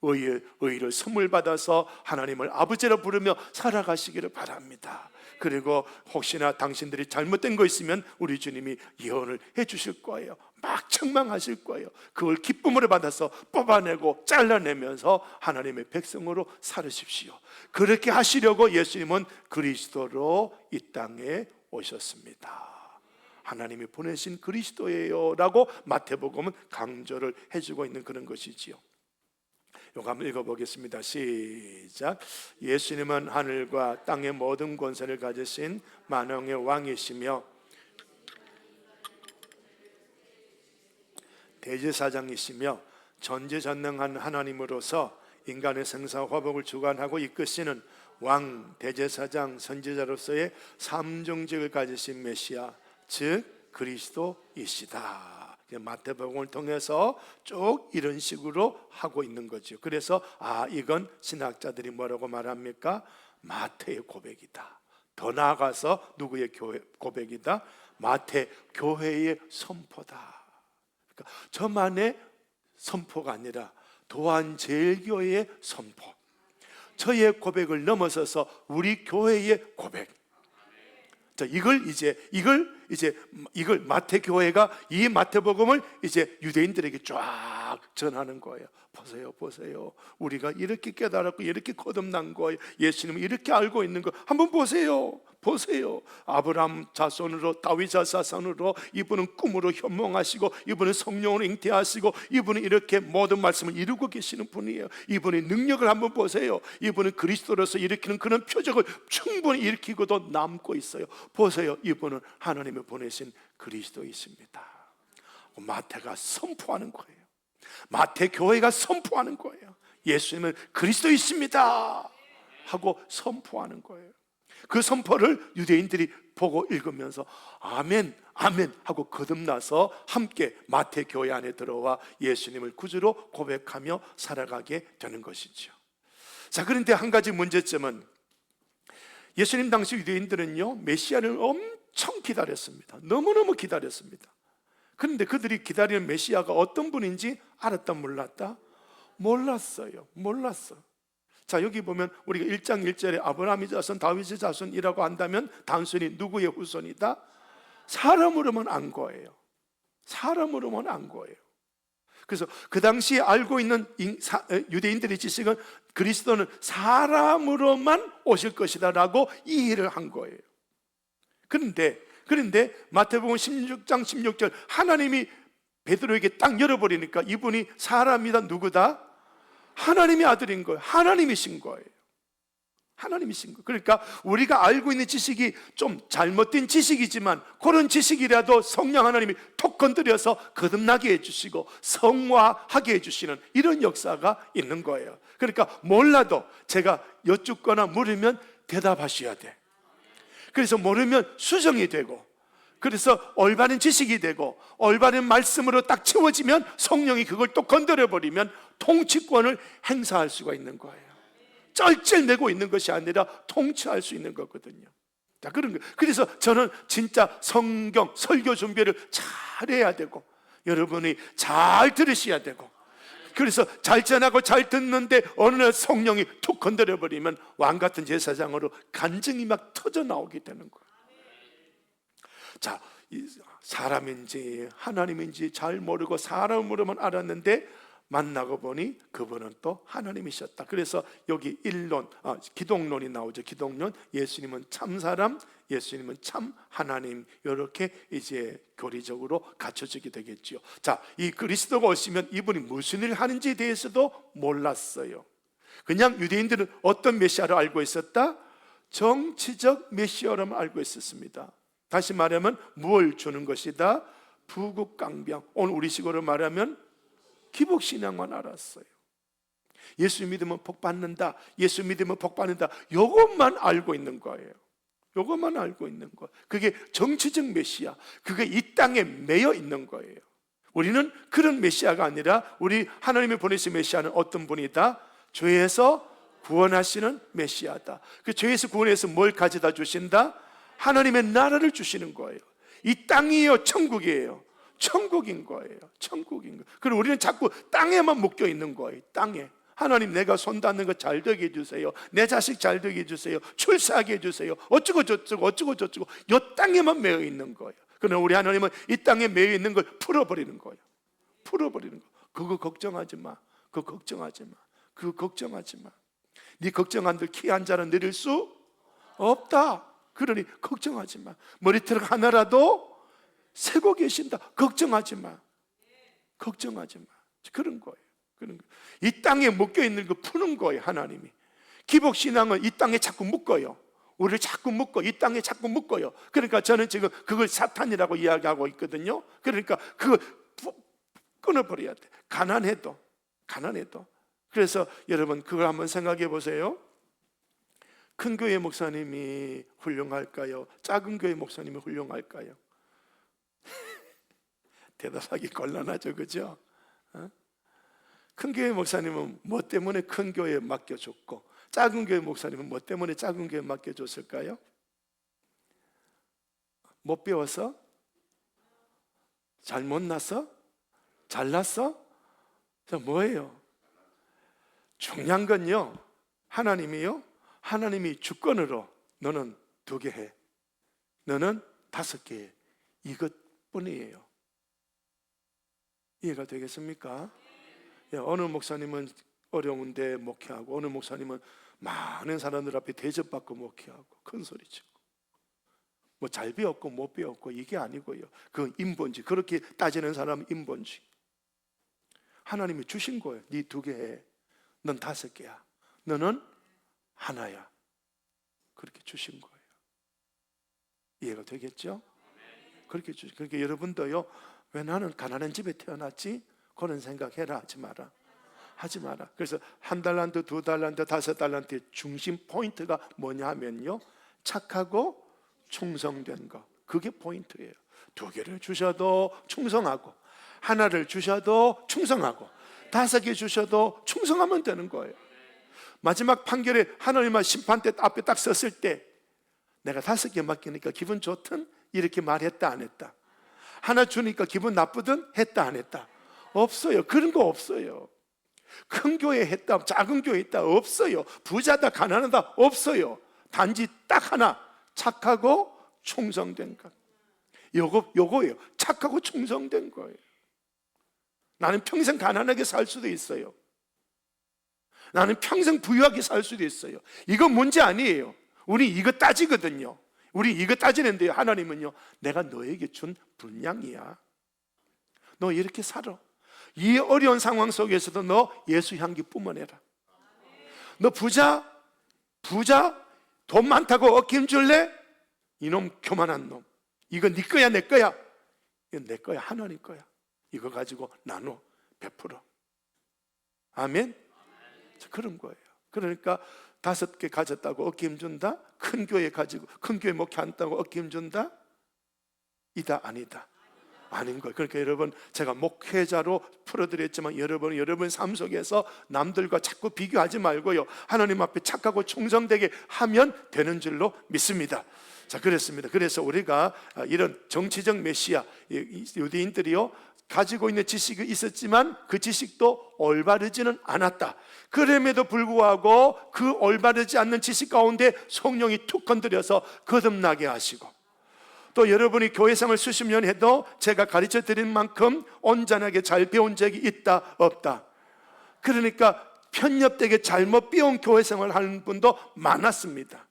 의를 선물 받아서 하나님을 아버지라 부르며 살아가시기를 바랍니다. 그리고 혹시나 당신들이 잘못된 거 있으면 우리 주님이 예언을 해 주실 거예요. 막 책망하실 거예요. 그걸 기쁨으로 받아서 뽑아내고 잘라내면서 하나님의 백성으로 살으십시오. 그렇게 하시려고 예수님은 그리스도로 이 땅에 오셨습니다. 하나님이 보내신 그리스도예요 라고 마태복음은 강조를 해주고 있는 그런 것이지요. 이거 한번 읽어보겠습니다. 시작. 예수님은 하늘과 땅의 모든 권세를 가지신 만왕의 왕이시며 대제사장이시며 전지전능한 하나님으로서 인간의 생사와 화복을 주관하고 이끄시는 왕, 대제사장, 선지자로서의 삼중직을 가지신 메시아, 즉 그리스도이시다. 마태복음을 통해서 쭉 이런 식으로 하고 있는 거죠. 그래서 이건 신학자들이 뭐라고 말합니까? 마태의 고백이다. 더 나아가서 누구의 고백이다? 마태 교회의 선포다. 그러니까 저만의 선포가 아니라 도안제일교회의 선포, 저의 고백을 넘어서서 우리 교회의 고백. 자, 이걸 마태 교회가 이 마태복음을 이제 유대인들에게 쫙 전하는 거예요. 보세요. 우리가 이렇게 깨달았고 이렇게 거듭난 거예요. 예수님을 이렇게 알고 있는 거 한번 보세요. 아브라함 자손으로, 다윗 자손으로 이분은 꿈으로 현몽하시고 이분은 성령으로 잉태하시고 이분은 이렇게 모든 말씀을 이루고 계시는 분이에요. 이분의 능력을 한번 보세요. 이분은 그리스도로서 일으키는 그런 표적을 충분히 일으키고도 남고 있어요. 보세요. 이분은 하나님이 보내신 그리스도이십니다. 마태가 선포하는 거예요. 마태 교회가 선포하는 거예요. 예수님은 그리스도이십니다 하고 선포하는 거예요. 그 선포를 유대인들이 보고 읽으면서 아멘 하고 거듭나서 함께 마태 교회 안에 들어와 예수님을 구주로 고백하며 살아가게 되는 것이죠. 자, 그런데 한 가지 문제점은 예수님 당시 유대인들은요 메시아를 엄청 기다렸습니다. 너무너무 기다렸습니다. 그런데 그들이 기다리는 메시아가 어떤 분인지 알았다 몰랐다? 몰랐어요. 자, 여기 보면 우리가 1장 1절에 아브라함의 자손 다윗의 자손이라고 한다면 단순히 누구의 후손이다? 사람으로만 안 거예요. 그래서 그 당시에 알고 있는 유대인들의 지식은 그리스도는 사람으로만 오실 것이다 라고 이해를 한 거예요. 그런데 마태복음 16장 16절 하나님이 베드로에게 딱 열어버리니까 이분이 사람이다 누구다? 하나님의 아들인 거예요. 하나님이신 거예요. 그러니까 우리가 알고 있는 지식이 좀 잘못된 지식이지만 그런 지식이라도 성령 하나님이 톡 건드려서 거듭나게 해주시고 성화하게 해주시는 이런 역사가 있는 거예요. 그러니까 몰라도 제가 여쭙거나 물으면 대답하셔야 돼. 그래서 모르면 수정이 되고, 그래서 올바른 지식이 되고 올바른 말씀으로 딱 채워지면 성령이 그걸 또 건드려버리면 통치권을 행사할 수가 있는 거예요. 쩔쩔매고 있는 것이 아니라 통치할 수 있는 거거든요. 자, 그런 거예요. 그래서 저는 진짜 성경 설교 준비를 잘해야 되고, 여러분이 잘 들으셔야 되고, 그래서 잘 전하고 잘 듣는데 어느 날 성령이 툭 건드려 버리면 왕같은 제사장으로 간증이 막 터져 나오게 되는 거예요. 자, 사람인지 하나님인지 잘 모르고 사람으로만 알았는데 만나고 보니 그분은 또 하나님이셨다. 그래서 여기 기독론이 나오죠. 기독론, 예수님은 참 사람, 예수님은 참 하나님, 이렇게 이제 교리적으로 갖춰지게 되겠죠. 자, 이 그리스도가 오시면 이분이 무슨 일을 하는지에 대해서도 몰랐어요. 그냥 유대인들은 어떤 메시아를 알고 있었다? 정치적 메시아로만 알고 있었습니다. 다시 말하면 무엇을 주는 것이다? 부국강병. 오늘 우리식으로 말하면 기복신앙만 알았어요. 예수 믿으면 복 받는다, 예수 믿으면 복 받는다, 이것만 알고 있는 거예요. 이것만 알고 있는 거. 그게 정치적 메시아, 그게 이 땅에 매여 있는 거예요. 우리는 그런 메시아가 아니라 우리 하나님이 보내신 메시아는 어떤 분이다? 죄에서 구원하시는 메시아다. 그 죄에서 구원해서 뭘 가져다 주신다? 하나님의 나라를 주시는 거예요. 이 땅이에요, 천국이에요? 천국인 거예요. 천국인 거예요. 그리고 우리는 자꾸 땅에만 묶여 있는 거예요. 땅에. 하나님, 내가 손 닿는 거 잘 되게 해주세요. 내 자식 잘 되게 해주세요. 출세하게 해주세요. 어쩌고 저쩌고 어쩌고 저쩌고. 이 땅에만 매여 있는 거예요. 그러나 우리 하나님은 이 땅에 매여 있는 걸 풀어버리는 거예요. 풀어버리는 거. 그거 걱정하지 마. 그거 걱정하지 마. 그거 걱정하지 마. 네 걱정한들 키 한 자는 내릴 수 없다. 그러니 걱정하지 마. 머리털 하나라도 세고 계신다. 걱정하지 마. 걱정하지 마. 그런 거예요. 그런 거. 이 땅에 묶여 있는 거 푸는 거예요, 하나님이. 기복신앙은 이 땅에 자꾸 묶어요. 우리를 자꾸 묶어. 이 땅에 자꾸 묶어요. 그러니까 저는 지금 그걸 사탄이라고 이야기하고 있거든요. 그러니까 그거 끊어버려야 돼. 가난해도. 그래서 여러분, 그걸 한번 생각해 보세요. 큰 교회 목사님이 훌륭할까요? 작은 교회 목사님이 훌륭할까요? 대답하기 곤란하죠, 그죠? 큰 교회 목사님은 뭐 때문에 큰 교회에 맡겨줬고, 작은 교회 목사님은 뭐 때문에 작은 교회에 맡겨줬을까요? 못 배워서? 잘 못나서? 잘났어? 자, 뭐예요? 중요한 건요, 하나님이 주권으로 너는 2개 해, 너는 5개 해, 이것뿐이에요. 이해가 되겠습니까? 어느 목사님은 어려운데 목회하고, 어느 목사님은 많은 사람들 앞에 대접받고 목회하고 큰 소리 치고, 뭐 잘 배웠고 못 배웠고 이게 아니고요. 그건 인본주의. 그렇게 따지는 사람은 인본주의. 하나님이 주신 거예요. 네 2개 해, 넌 5개야, 너는 하나야. 그렇게 주신 거예요. 이해가 되겠죠? 그렇게 주신. 그러니까 여러분도요, 왜 나는 가난한 집에 태어났지? 그런 생각해라. 하지 마라. 그래서 1달란트, 2달란트, 5달란트의 중심 포인트가 뭐냐 하면요, 착하고 충성된 거. 그게 포인트예요. 2개를 주셔도 충성하고, 하나를 주셔도 충성하고, 5개 주셔도 충성하면 되는 거예요. 마지막 판결에 하나님의 심판대 앞에 딱 섰을 때, 내가 5개 맡기니까 기분 좋든? 이렇게 말했다 안 했다? 하나 주니까 기분 나쁘든? 했다 안 했다? 없어요. 그런 거 없어요. 큰 교회 했다, 작은 교회 했다, 없어요. 부자다, 가난하다, 없어요. 단지 딱 하나, 착하고 충성된 것. 요거예요. 착하고 충성된 거예요. 나는 평생 가난하게 살 수도 있어요. 나는 평생 부유하게 살 수도 있어요. 이건 문제 아니에요. 우리 이거 따지거든요. 우리 이거 따지는데요, 하나님은요, 내가 너에게 준 분량이야. 너 이렇게 살아. 이 어려운 상황 속에서도 너 예수 향기 뿜어내라. 너 부자 돈 많다고 어김 줄래? 이놈 교만한 놈. 이거 네 거야, 내 거야? 이건 내 거야, 하나님 거야. 이거 가지고 나눠 베풀어. 아멘? 그런 거예요. 그러니까 5개 가졌다고 어깨 힘준다? 큰 교회 가지고 큰 교회 목회한다고 어깨 힘준다? 이다 아니다? 아닌 거예요. 그러니까 여러분, 제가 목회자로 풀어드렸지만 여러분 삶 속에서 남들과 자꾸 비교하지 말고요, 하나님 앞에 착하고 충성되게 하면 되는 줄로 믿습니다. 자, 그렇습니다. 그래서 우리가 이런 정치적 메시아, 유대인들이요 가지고 있는 지식이 있었지만 그 지식도 올바르지는 않았다. 그럼에도 불구하고 그 올바르지 않는 지식 가운데 성령이 툭 건드려서 거듭나게 하시고, 또 여러분이 교회생활 수십 년 해도 제가 가르쳐 드린 만큼 온전하게 잘 배운 적이 있다 없다, 그러니까 편협되게 잘못 배운 교회생활 하는 분도 많았습니다.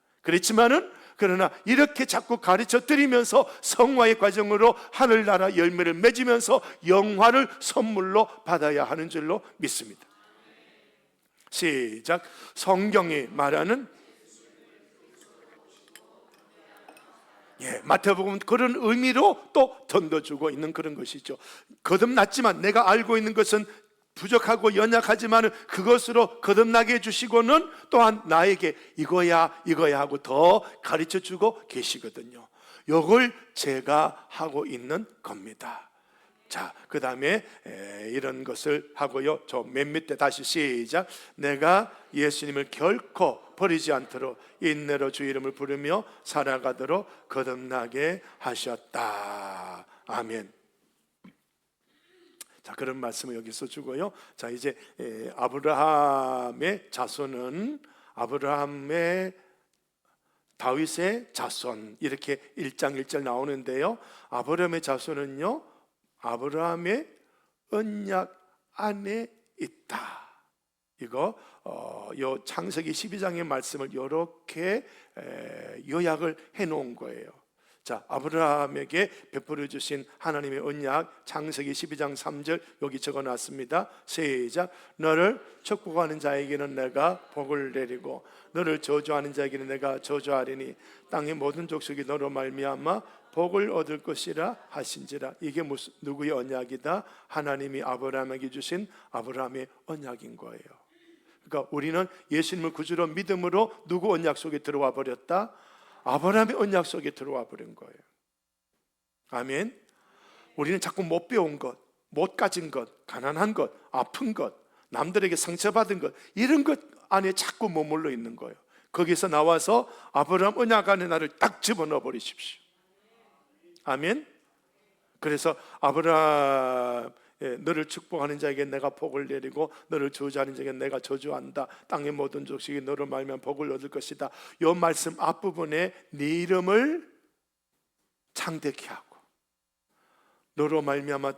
그러나 이렇게 자꾸 가르쳐 드리면서 성화의 과정으로 하늘나라 열매를 맺으면서 영화를 선물로 받아야 하는 줄로 믿습니다. 시작. 성경이 말하는, 마태복음 그런 의미로 또 던져주고 있는 그런 것이죠. 거듭났지만 내가 알고 있는 것은 부족하고 연약하지만 그것으로 거듭나게 해주시고는 또한 나에게 이거야 하고 더 가르쳐주고 계시거든요. 이걸 제가 하고 있는 겁니다. 자, 그 다음에 이런 것을 하고요, 저 맨 밑에 다시 시작. 내가 예수님을 결코 버리지 않도록 인내로 주 이름을 부르며 살아가도록 거듭나게 하셨다. 아멘. 자, 그런 말씀을 여기서 주고요. 자, 이제 아브라함의 자손은 아브라함의 다윗의 자손, 이렇게 1장 1절 나오는데요, 아브라함의 자손은요 아브라함의 언약 안에 있다. 이거 요 창세기 12장의 말씀을 이렇게 요약을 해 놓은 거예요. 자, 아브라함에게 베풀어 주신 하나님의 언약, 창세기 12장 3절 여기 적어 놨습니다. 시작. 너를 축복하는 자에게는 내가 복을 내리고 너를 저주하는 자에게는 내가 저주하리니 땅의 모든 족속이 너로 말미암아 복을 얻을 것이라 하신지라. 이게 누구의 언약이다? 하나님이 아브라함에게 주신 아브라함의 언약인 거예요. 그러니까 우리는 예수님을 구주로 믿음으로 누구 언약 속에 들어와 버렸다? 아브라함의 언약 속에 들어와 버린 거예요. 아멘. 우리는 자꾸 못 배운 것, 못 가진 것, 가난한 것, 아픈 것, 남들에게 상처받은 것, 이런 것 안에 자꾸 머물러 있는 거예요. 거기서 나와서 아브라함 언약 안에 나를 딱 집어넣어 버리십시오. 아멘. 그래서 아브라함, 너를 축복하는 자에게 내가 복을 내리고 너를 저주하는 자에게 내가 저주한다. 땅의 모든 족속이 너로 말미암아 복을 얻을 것이다. 이 말씀 앞부분에 네 이름을 창대케 하고 너로 말미암아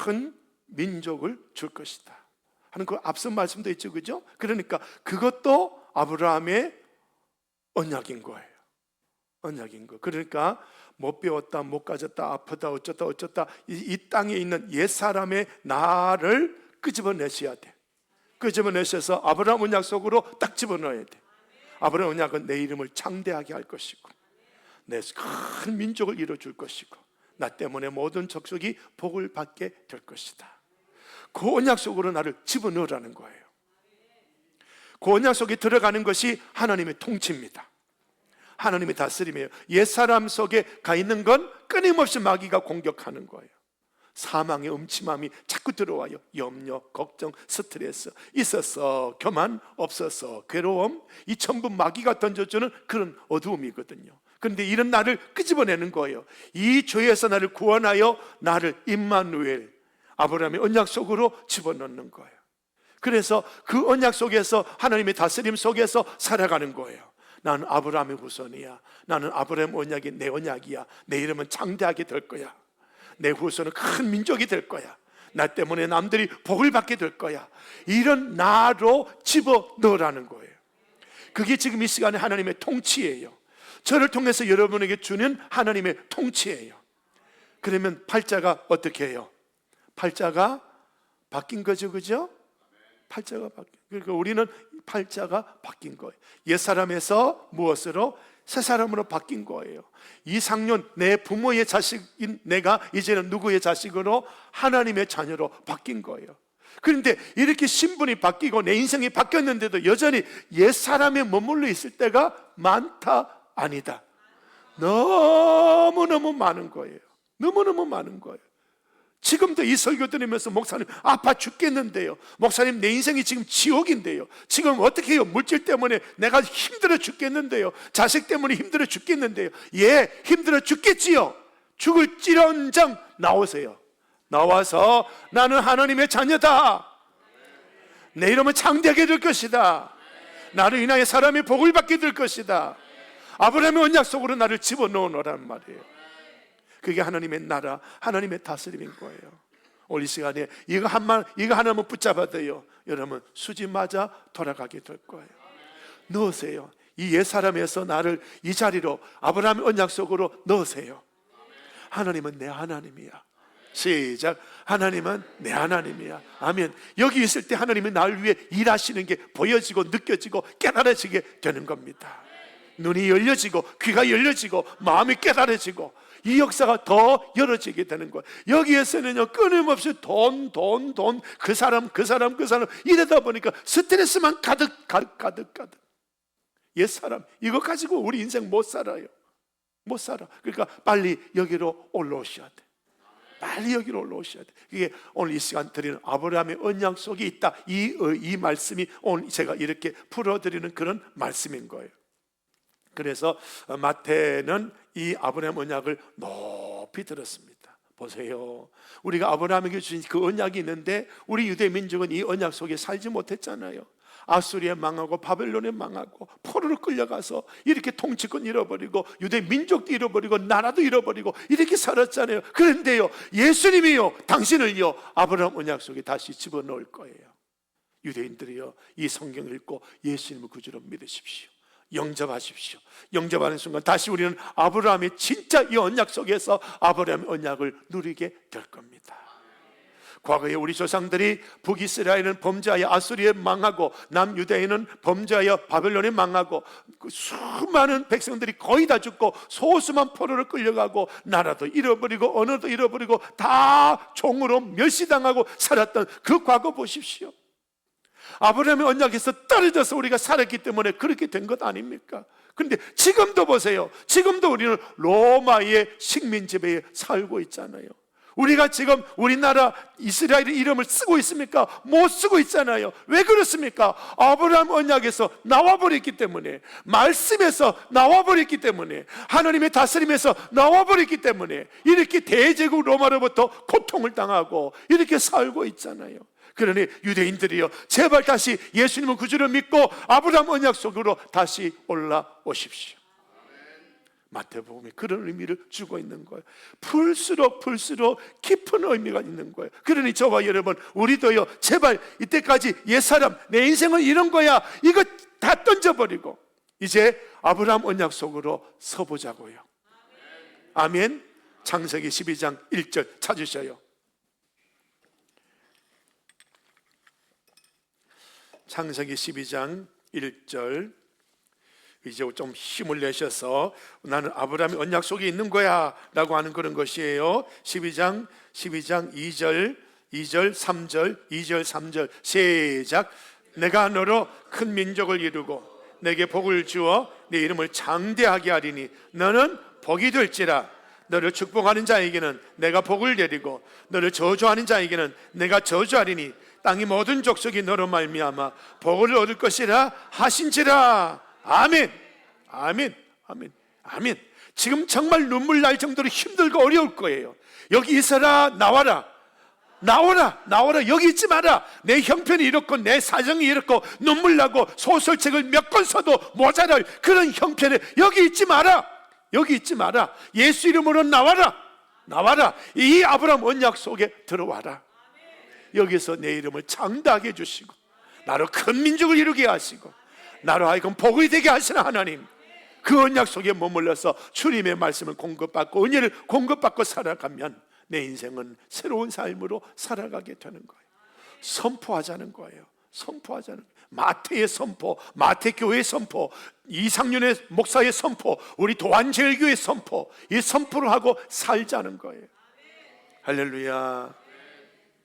큰 민족을 줄 것이다 하는 그 앞선 말씀도 있죠, 그죠? 그러니까 그것도 아브라함의 언약인 거예요. 언약인 거. 그러니까 못 배웠다, 못 가졌다, 아프다, 어쩌다 이 땅에 있는 옛사람의 나를 끄집어내셔야 돼. 끄집어내셔서 아브라함 언약 속으로 딱 집어넣어야 돼. 아브라함 언약은 내 이름을 창대하게 할 것이고 내 큰 민족을 이뤄줄 것이고 나 때문에 모든 족속이 복을 받게 될 것이다. 그 언약 속으로 나를 집어넣으라는 거예요. 그 언약 속에 들어가는 것이 하나님의 통치입니다. 하나님의 다스림이에요. 옛사람 속에 가 있는 건 끊임없이 마귀가 공격하는 거예요. 사망의 음침함이 자꾸 들어와요. 염려, 걱정, 스트레스, 있어서 교만, 없어서 괴로움, 이 전부 마귀가 던져주는 그런 어두움이거든요. 그런데 이런 나를 끄집어내는 거예요. 이 죄에서 나를 구원하여 나를 임마누엘, 아브라함의 언약 속으로 집어넣는 거예요. 그래서 그 언약 속에서 하나님의 다스림 속에서 살아가는 거예요. 나는 아브라함의 후손이야. 나는 아브라함 언약이 내 언약이야. 내 이름은 창대하게 될 거야. 내 후손은 큰 민족이 될 거야. 나 때문에 남들이 복을 받게 될 거야. 이런 나로 집어넣으라는 거예요. 그게 지금 이 시간에 하나님의 통치예요. 저를 통해서 여러분에게 주는 하나님의 통치예요. 그러면 팔자가 어떻게 해요? 팔자가 바뀐 거죠, 그죠? 팔자가 바뀐. 그러니까 우리는 팔자가 바뀐 거예요. 옛사람에서 무엇으로? 새사람으로 바뀐 거예요. 이상년 내 부모의 자식인 내가 이제는 누구의 자식으로? 하나님의 자녀로 바뀐 거예요. 그런데 이렇게 신분이 바뀌고 내 인생이 바뀌었는데도 여전히 옛사람에 머물러 있을 때가 많다? 아니다. 너무너무 많은 거예요. 너무너무 많은 거예요. 지금도 이 설교 들으면서 목사님 아파 죽겠는데요, 목사님 내 인생이 지금 지옥인데요, 지금 어떻게 해요, 물질 때문에 내가 힘들어 죽겠는데요, 자식 때문에 힘들어 죽겠는데요. 예, 힘들어 죽겠지요. 죽을지언정 나오세요. 나와서 나는 하나님의 자녀다, 내 이름은 창대하게 될 것이다, 나를 인하여 사람이 복을 받게 될 것이다, 아브라함의 언약 속으로 나를 집어넣으라는 말이에요. 그게 하나님의 나라, 하나님의 다스림인 거예요. 오늘 이 시간에 이거 하나만 붙잡아도요, 여러분 수지 맞아 돌아가게 될 거예요. 넣으세요. 이 옛사람에서 나를 이 자리로, 아브라함의 언약 속으로 넣으세요. 하나님은 내 하나님이야. 시작. 하나님은 내 하나님이야. 아멘. 여기 있을 때 하나님이 나를 위해 일하시는 게 보여지고 느껴지고 깨달아지게 되는 겁니다. 눈이 열려지고 귀가 열려지고 마음이 깨달아지고 이 역사가 더 열어지게 되는 거예요. 여기에서는요, 끊임없이 돈, 그 사람 이러다 보니까 스트레스만 가득. 옛사람 이거 가지고 우리 인생 못 살아요. 못 살아. 그러니까 빨리 여기로 올라오셔야 돼. 빨리 여기로 올라오셔야 돼. 이게 오늘 이 시간 드리는 아브라함의 언약 속에 있다, 이 말씀이 오늘 제가 이렇게 풀어드리는 그런 말씀인 거예요. 그래서 마태는 이 아브라함 언약을 높이 들었습니다. 보세요, 우리가 아브라함에게 주신 그 언약이 있는데 우리 유대 민족은 이 언약 속에 살지 못했잖아요. 아수리에 망하고 바벨론에 망하고 포로로 끌려가서 이렇게 통치권 잃어버리고 유대 민족도 잃어버리고 나라도 잃어버리고 이렇게 살았잖아요. 그런데요, 예수님이요, 당신을요 아브라함 언약 속에 다시 집어넣을 거예요. 유대인들이요, 이 성경을 읽고 예수님을 구주로 믿으십시오. 영접하십시오. 영접하는 순간 다시 우리는 아브라함의 진짜 이 언약 속에서 아브라함의 언약을 누리게 될 겁니다. 과거에 우리 조상들이 북이스라엘은 범죄하여 아수리에 망하고 남유대인은 범죄하여 바벨론에 망하고 수많은 백성들이 거의 다 죽고 소수만 포로를 끌려가고 나라도 잃어버리고 언어도 잃어버리고 다 종으로 멸시당하고 살았던 그 과거 보십시오. 아브라함의 언약에서 떨어져서 우리가 살았기 때문에 그렇게 된 것 아닙니까? 그런데 지금도 보세요. 지금도 우리는 로마의 식민 지배에 살고 있잖아요. 우리가 지금 우리나라 이스라엘의 이름을 쓰고 있습니까? 못 쓰고 있잖아요. 왜 그렇습니까? 아브라함 언약에서 나와버렸기 때문에, 말씀에서 나와버렸기 때문에, 하나님의 다스림에서 나와버렸기 때문에 이렇게 대제국 로마로부터 고통을 당하고 이렇게 살고 있잖아요. 그러니 유대인들이요, 제발 다시 예수님을 구주로 믿고 아브라함 언약 속으로 다시 올라오십시오. 마태복음이 그런 의미를 주고 있는 거예요. 풀수록 깊은 의미가 있는 거예요. 그러니 저와 여러분, 우리도요, 제발 이때까지 옛사람, 내 인생은 이런 거야, 이거 다 던져버리고 이제 아브라함 언약 속으로 서보자고요. 아멘. 창세기 12장 1절 찾으셔요. 창세기 12장 1절, 이제 좀 힘을 내셔서 나는 아브라함의 언약 속에 있는 거야 라고 하는 그런 것이에요. 12장 2절 3절 시작. 내가 너로 큰 민족을 이루고 내게 복을 주어 내 이름을 장대하게 하리니 너는 복이 될지라. 너를 축복하는 자에게는 내가 복을 내리고 너를 저주하는 자에게는 내가 저주하리니 땅의 모든 족속이 너로 말미암아 복을 얻을 것이라 하신지라. 아멘. 아멘. 아멘. 아멘. 지금 정말 눈물 날 정도로 힘들고 어려울 거예요. 여기 있어라. 나와라. 여기 있지 마라. 내 형편이 이렇고 내 사정이 이렇고 눈물 나고 소설책을 몇 권 써도 모자랄 그런 형편에 여기 있지 마라. 예수 이름으로 나와라. 이 아브라함 언약 속에 들어와라. 여기서 내 이름을 장대하게 해주시고 나로 큰 민족을 이루게 하시고 나로 하여금 복이 되게 하시는 하나님, 그 언약 속에 머물러서 주님의 말씀을 공급받고 은혜를 공급받고 살아가면 내 인생은 새로운 삶으로 살아가게 되는 거예요. 선포하자는 거예요. 마태의 선포, 마태교회의 선포, 이상윤의 목사의 선포, 우리 도안제일교회의 선포, 이 선포를 하고 살자는 거예요. 할렐루야.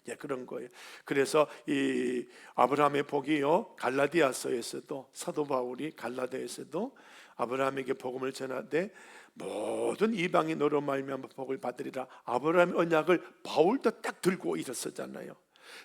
예, 그런 거예요. 그래서 이 아브라함의 복이요, 갈라디아서에서도 사도 바울이 갈라디아에서도 아브라함에게 복음을 전하되 모든 이방인 너로 말미암아 복을 받으리라. 아브라함의 언약을 바울도 딱 들고 일었었잖아요.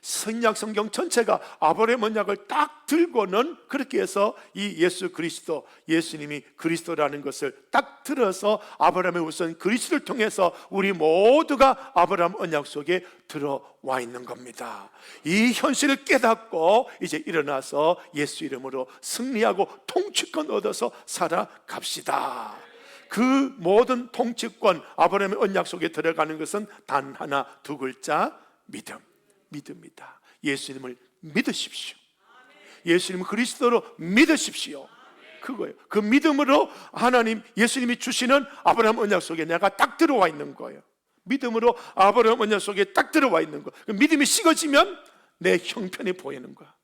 신약 성경 전체가 아브라함의 언약을 딱 들고는 그렇게 해서 이 예수 그리스도, 예수님이 그리스도라는 것을 딱 들어서 아브라함의 우선 그리스도를 통해서 우리 모두가 아브라함 언약 속에 들어와 있는 겁니다. 이 현실을 깨닫고 이제 일어나서 예수 이름으로 승리하고 통치권 얻어서 살아갑시다. 그 모든 통치권, 아브라함의 언약 속에 들어가는 것은 단 하나, 두 글자, 믿음이다. 예수님을 믿으십시오. 예수님을 그리스도로 믿으십시오. 그거예요. 그 믿음으로 하나님, 예수님이 주시는 아브라함 언약 속에 내가 딱 들어와 있는 거예요. 믿음으로 아브라함 언약 속에 딱 들어와 있는 거. 믿음이 식어지면 내 형편이 보이는 거야.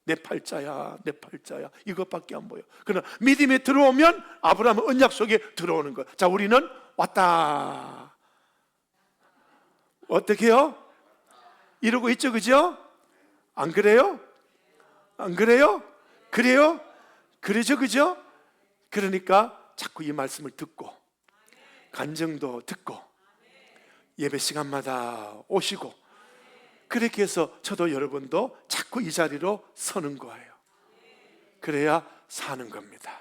내 팔자야, 내 팔자야, 이것밖에 안 보여. 그러나 믿음이 들어오면 아브라함 언약 속에 들어오는 거야. 자, 우리는 왔다. 어떻게 해요? 이러고 있죠, 그죠? 안 그래요? 안 그래요? 그래요? 그러죠, 그죠? 그러니까 자꾸 이 말씀을 듣고 간증도 듣고 예배 시간마다 오시고 그렇게 해서 저도 여러분도 자꾸 이 자리로 서는 거예요. 그래야 사는 겁니다.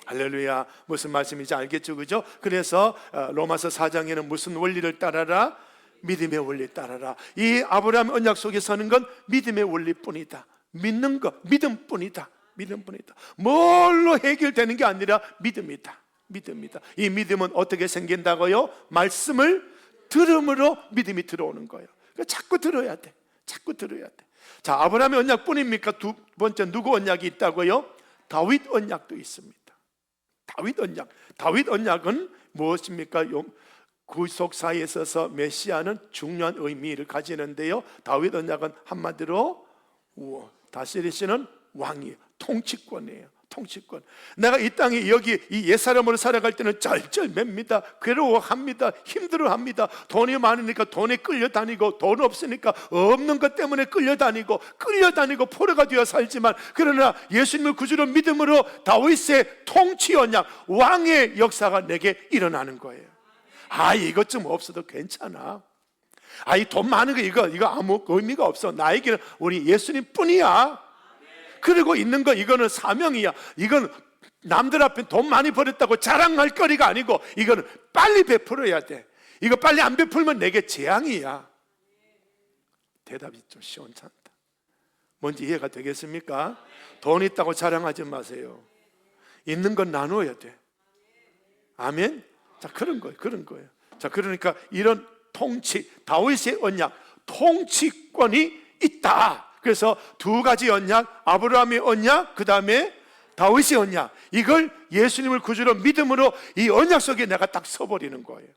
할렐루야. 무슨 말씀인지 알겠죠, 그죠? 그래서 로마서 4장에는 무슨 원리를 따라라? 믿음의 원리 따라라. 이 아브라함 언약 속에 서는 건 믿음의 원리뿐이다. 믿는 것, 믿음뿐이다. 믿음뿐이다. 뭘로 해결되는 게 아니라 믿음이다. 믿음이다. 이 믿음은 어떻게 생긴다고요? 말씀을 들음으로 믿음이 들어오는 거예요. 자꾸 들어야 돼. 자꾸 들어야 돼. 자, 아브라함의 언약뿐입니까? 두 번째 누구 언약이 있다고요? 다윗 언약도 있습니다. 다윗 언약. 다윗 언약은 무엇입니까? 구속사에 있어서 메시아는 중요한 의미를 가지는데요, 다윗 언약은 한마디로 다스리시는 왕이에요. 통치권이에요. 통치권. 내가 이 땅에 여기 이 옛사람으로 살아갈 때는 쩔쩔맵니다. 괴로워합니다. 힘들어합니다. 돈이 많으니까 돈에 끌려다니고, 돈 없으니까 없는 것 때문에 끌려다니고 포로가 되어 살지만, 그러나 예수님을 구주로 믿음으로 다윗의 통치 언약, 왕의 역사가 내게 일어나는 거예요. 이것 좀 없어도 괜찮아. 이 돈 많은 거 이거 아무 의미가 없어. 나에게는 우리 예수님 뿐이야. 그리고 있는 거 이거는 사명이야. 이건 남들 앞에 돈 많이 벌었다고 자랑할 거리가 아니고, 이거는 빨리 베풀어야 돼. 이거 빨리 안 베풀면 내게 재앙이야. 대답이 좀 시원찮다. 뭔지 이해가 되겠습니까? 돈 있다고 자랑하지 마세요. 있는 건 나눠야 돼. 아멘? 자, 그런 거예요. 자, 그러니까 이런 통치, 다윗의 언약, 통치권이 있다. 그래서 두 가지 언약, 아브라함의 언약, 그 다음에 다윗의 언약, 이걸 예수님을 구주로 믿음으로 이 언약 속에 내가 딱 서버리는 거예요.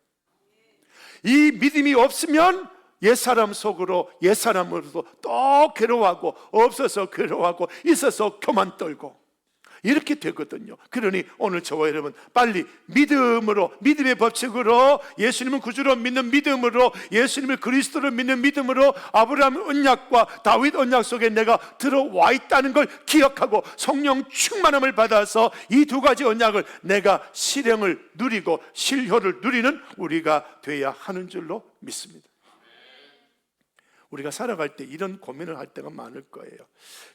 이 믿음이 없으면 옛사람 속으로, 옛사람으로도 또 괴로워하고, 없어서 괴로워하고, 있어서 교만 떨고 이렇게 되거든요. 그러니 오늘 저와 여러분 빨리 믿음으로, 믿음의 법칙으로, 예수님을 구주로 믿는 믿음으로, 예수님을 그리스도로 믿는 믿음으로 아브라함 언약과 다윗 언약 속에 내가 들어와 있다는 걸 기억하고 성령 충만함을 받아서 이 두 가지 언약을 내가 실행을 누리고 실효를 누리는 우리가 돼야 하는 줄로 믿습니다. 우리가 살아갈 때 이런 고민을 할 때가 많을 거예요.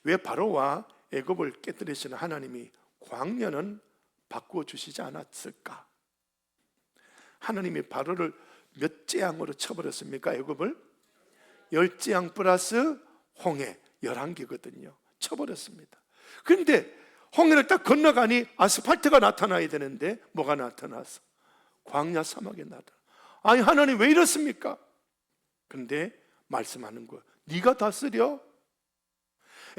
왜 바로와 애굽을 깨뜨리시는 하나님이 광야는 바꾸어 주시지 않았을까? 하나님이 바로를 몇 재앙으로 쳐버렸습니까? 애굽을 10재앙 플러스 홍해 11개거든요. 쳐버렸습니다. 그런데 홍해를 딱 건너가니 아스팔트가 나타나야 되는데 뭐가 나타났어? 광야 사막에 나타나. 하나님 왜 이렇습니까? 그런데 말씀하는 거야. 네가 다스려.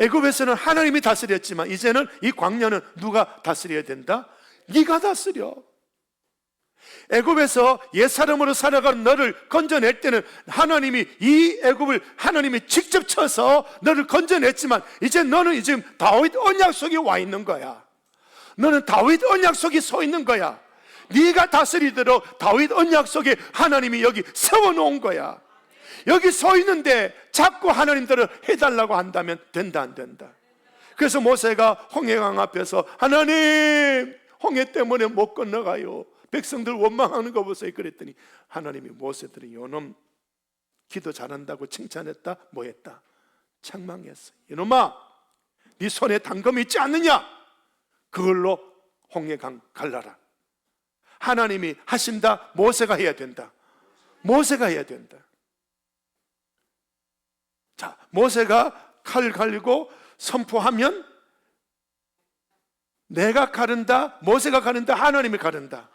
애굽에서는 하나님이 다스렸지만 이제는 이 광야는 누가 다스려야 된다? 네가 다스려. 애굽에서 옛사람으로 살아가는 너를 건져낼 때는 하나님이 이 애굽을 하나님이 직접 쳐서 너를 건져냈지만, 이제 너는 지금 다윗 언약 속에 와 있는 거야. 너는 다윗 언약 속에 서 있는 거야. 네가 다스리도록 다윗 언약 속에 하나님이 여기 세워놓은 거야. 여기 서 있는데 자꾸 하나님들을 해달라고 한다면 된다, 안 된다? 그래서 모세가 홍해강 앞에서 하나님 홍해 때문에 못 건너가요. 백성들 원망하는 거 보세요. 그랬더니 하나님이 모세들이 요놈 기도 잘한다고 칭찬했다. 뭐 했다? 책망했어. 이놈아, 네 손에 단검이 있지 않느냐? 그걸로 홍해강 갈라라. 하나님이 하신다. 모세가 해야 된다. 모세가 해야 된다. 자, 모세가 칼 갈리고 선포하면 내가 가른다, 모세가 가른다, 하나님이 가른다.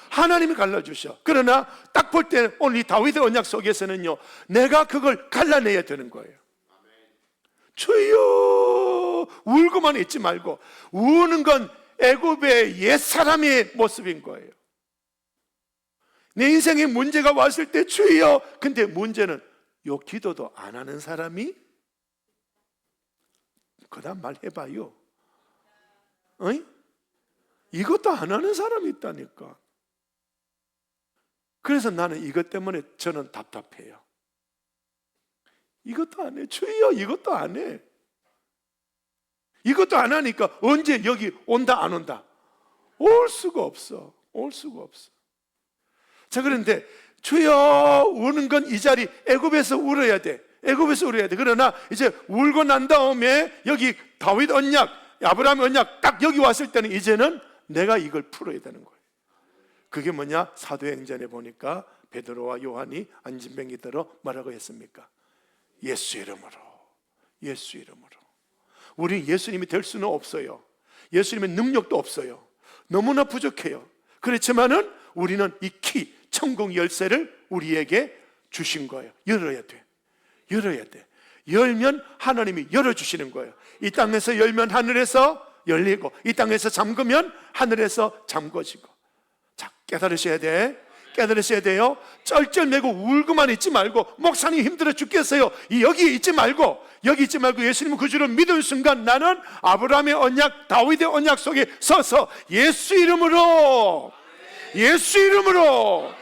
하나님이 갈라주셔. 그러나 딱 볼 때 오늘 이 다윗의 언약 속에서는요, 내가 그걸 갈라내야 되는 거예요. 주여, 울고만 있지 말고, 우는 건 애굽의 옛사람의 모습인 거예요. 내 인생에 문제가 왔을 때 주여, 근데 문제는 요 기도도 안 하는 사람이 그 다음 말 해봐요. 어이? 이것도 안 하는 사람이 있다니까. 그래서 나는 이것 때문에 저는 답답해요. 이것도 안 해. 주여, 이것도 안 해. 이것도 안 하니까 언제 여기 온다 안 온다? 올 수가 없어. 올 수가 없어. 자, 그런데 주여, 우는 건 이 자리 애굽에서 울어야 돼. 애굽에서 울어야 돼. 그러나 이제 울고 난 다음에 여기 다윗 언약, 아브라함 언약 딱 여기 왔을 때는 이제는 내가 이걸 풀어야 되는 거예요. 그게 뭐냐? 사도행전에 보니까 베드로와 요한이 안진뱅이 들어 뭐라고 했습니까? 예수 이름으로, 예수 이름으로. 우리 예수님이 될 수는 없어요. 예수님의 능력도 없어요. 너무나 부족해요. 그렇지만은 우리는 이 키, 천국 열쇠를 우리에게 주신 거예요. 열어야 돼. 열어야 돼. 열면 하나님이 열어주시는 거예요. 이 땅에서 열면 하늘에서 열리고, 이 땅에서 잠그면 하늘에서 잠궈지고. 자, 깨달으셔야 돼. 깨달으셔야 돼요. 쩔쩔매고 울고만 있지 말고, 목사님 힘들어 죽겠어요, 여기 있지 말고, 여기 있지 말고 예수님은 그 줄을 믿은 순간 나는 아브라함의 언약, 다윗의 언약 속에 서서 예수 이름으로, 예수 이름으로,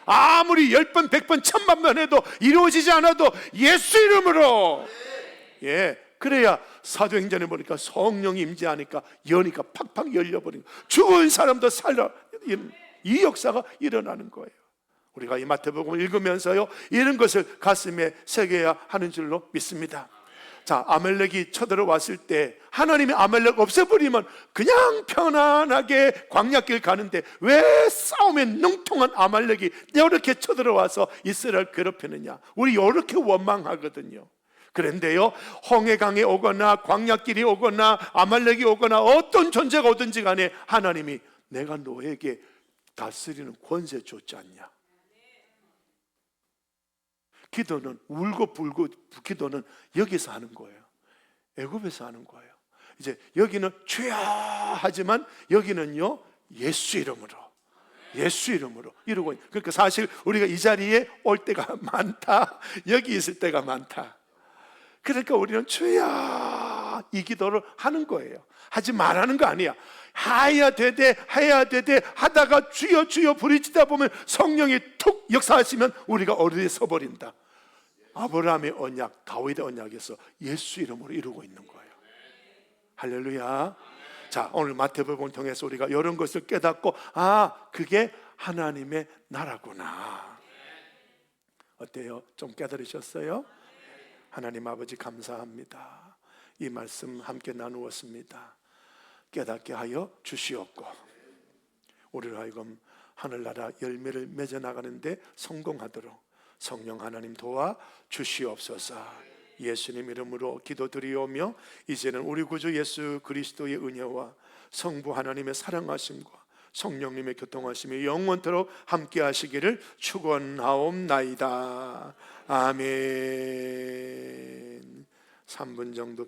아무리 10번, 100번, 1000번 해도 이루어지지 않아도 예수 이름으로. 예, 그래야 사도행전에 보니까 성령이 임재하니까 여니까 팍팍 열려버리고 죽은 사람도 살아, 이 역사가 일어나는 거예요. 우리가 이 마태복음을 읽으면서요, 이런 것을 가슴에 새겨야 하는 줄로 믿습니다. 자, 아말렉이 쳐들어왔을 때 하나님이 아말렉 없애버리면 그냥 편안하게 광야길 가는데 왜 싸움에 능통한 아말렉이 이렇게 쳐들어와서 이스라엘 괴롭히느냐? 우리 이렇게 원망하거든요. 그런데요, 홍해강에 오거나 광야길이 오거나 아말렉이 오거나 어떤 존재가 오든지 간에 하나님이 내가 너에게 다스리는 권세 줬지 않냐? 기도는 울고 불고, 기도는 여기서 하는 거예요. 애굽에서 하는 거예요. 이제 여기는 주여 하지만 여기는요, 예수 이름으로, 예수 이름으로 이러고. 그러니까 사실 우리가 이 자리에 올 때가 많다, 여기 있을 때가 많다. 그러니까 우리는 주여 이 기도를 하는 거예요. 하지 말라는 거 아니야. 해야 되되 해야 되되 하다가 주여 주여 부르짖다 보면 성령이 툭 역사하시면 우리가 어디에 서버린다. 아브라함의 언약, 다윗의 언약에서 예수 이름으로 이루고 있는 거예요. 할렐루야. 자, 오늘 마태복음을 통해서 우리가 이런 것을 깨닫고, 아, 그게 하나님의 나라구나. 어때요? 좀 깨달으셨어요? 하나님 아버지 감사합니다. 이 말씀 함께 나누었습니다. 깨닫게 하여 주시옵고, 우리를 하여금 하늘나라 열매를 맺어 나가는데 성공하도록 성령 하나님 도와 주시옵소서. 예수님 이름으로 기도드리오며, 이제는 우리 구주 예수 그리스도의 은혜와 성부 하나님의 사랑하심과 성령님의 교통하심이 영원토록 함께 하시기를 축원하옵나이다. 아멘. 3분 정도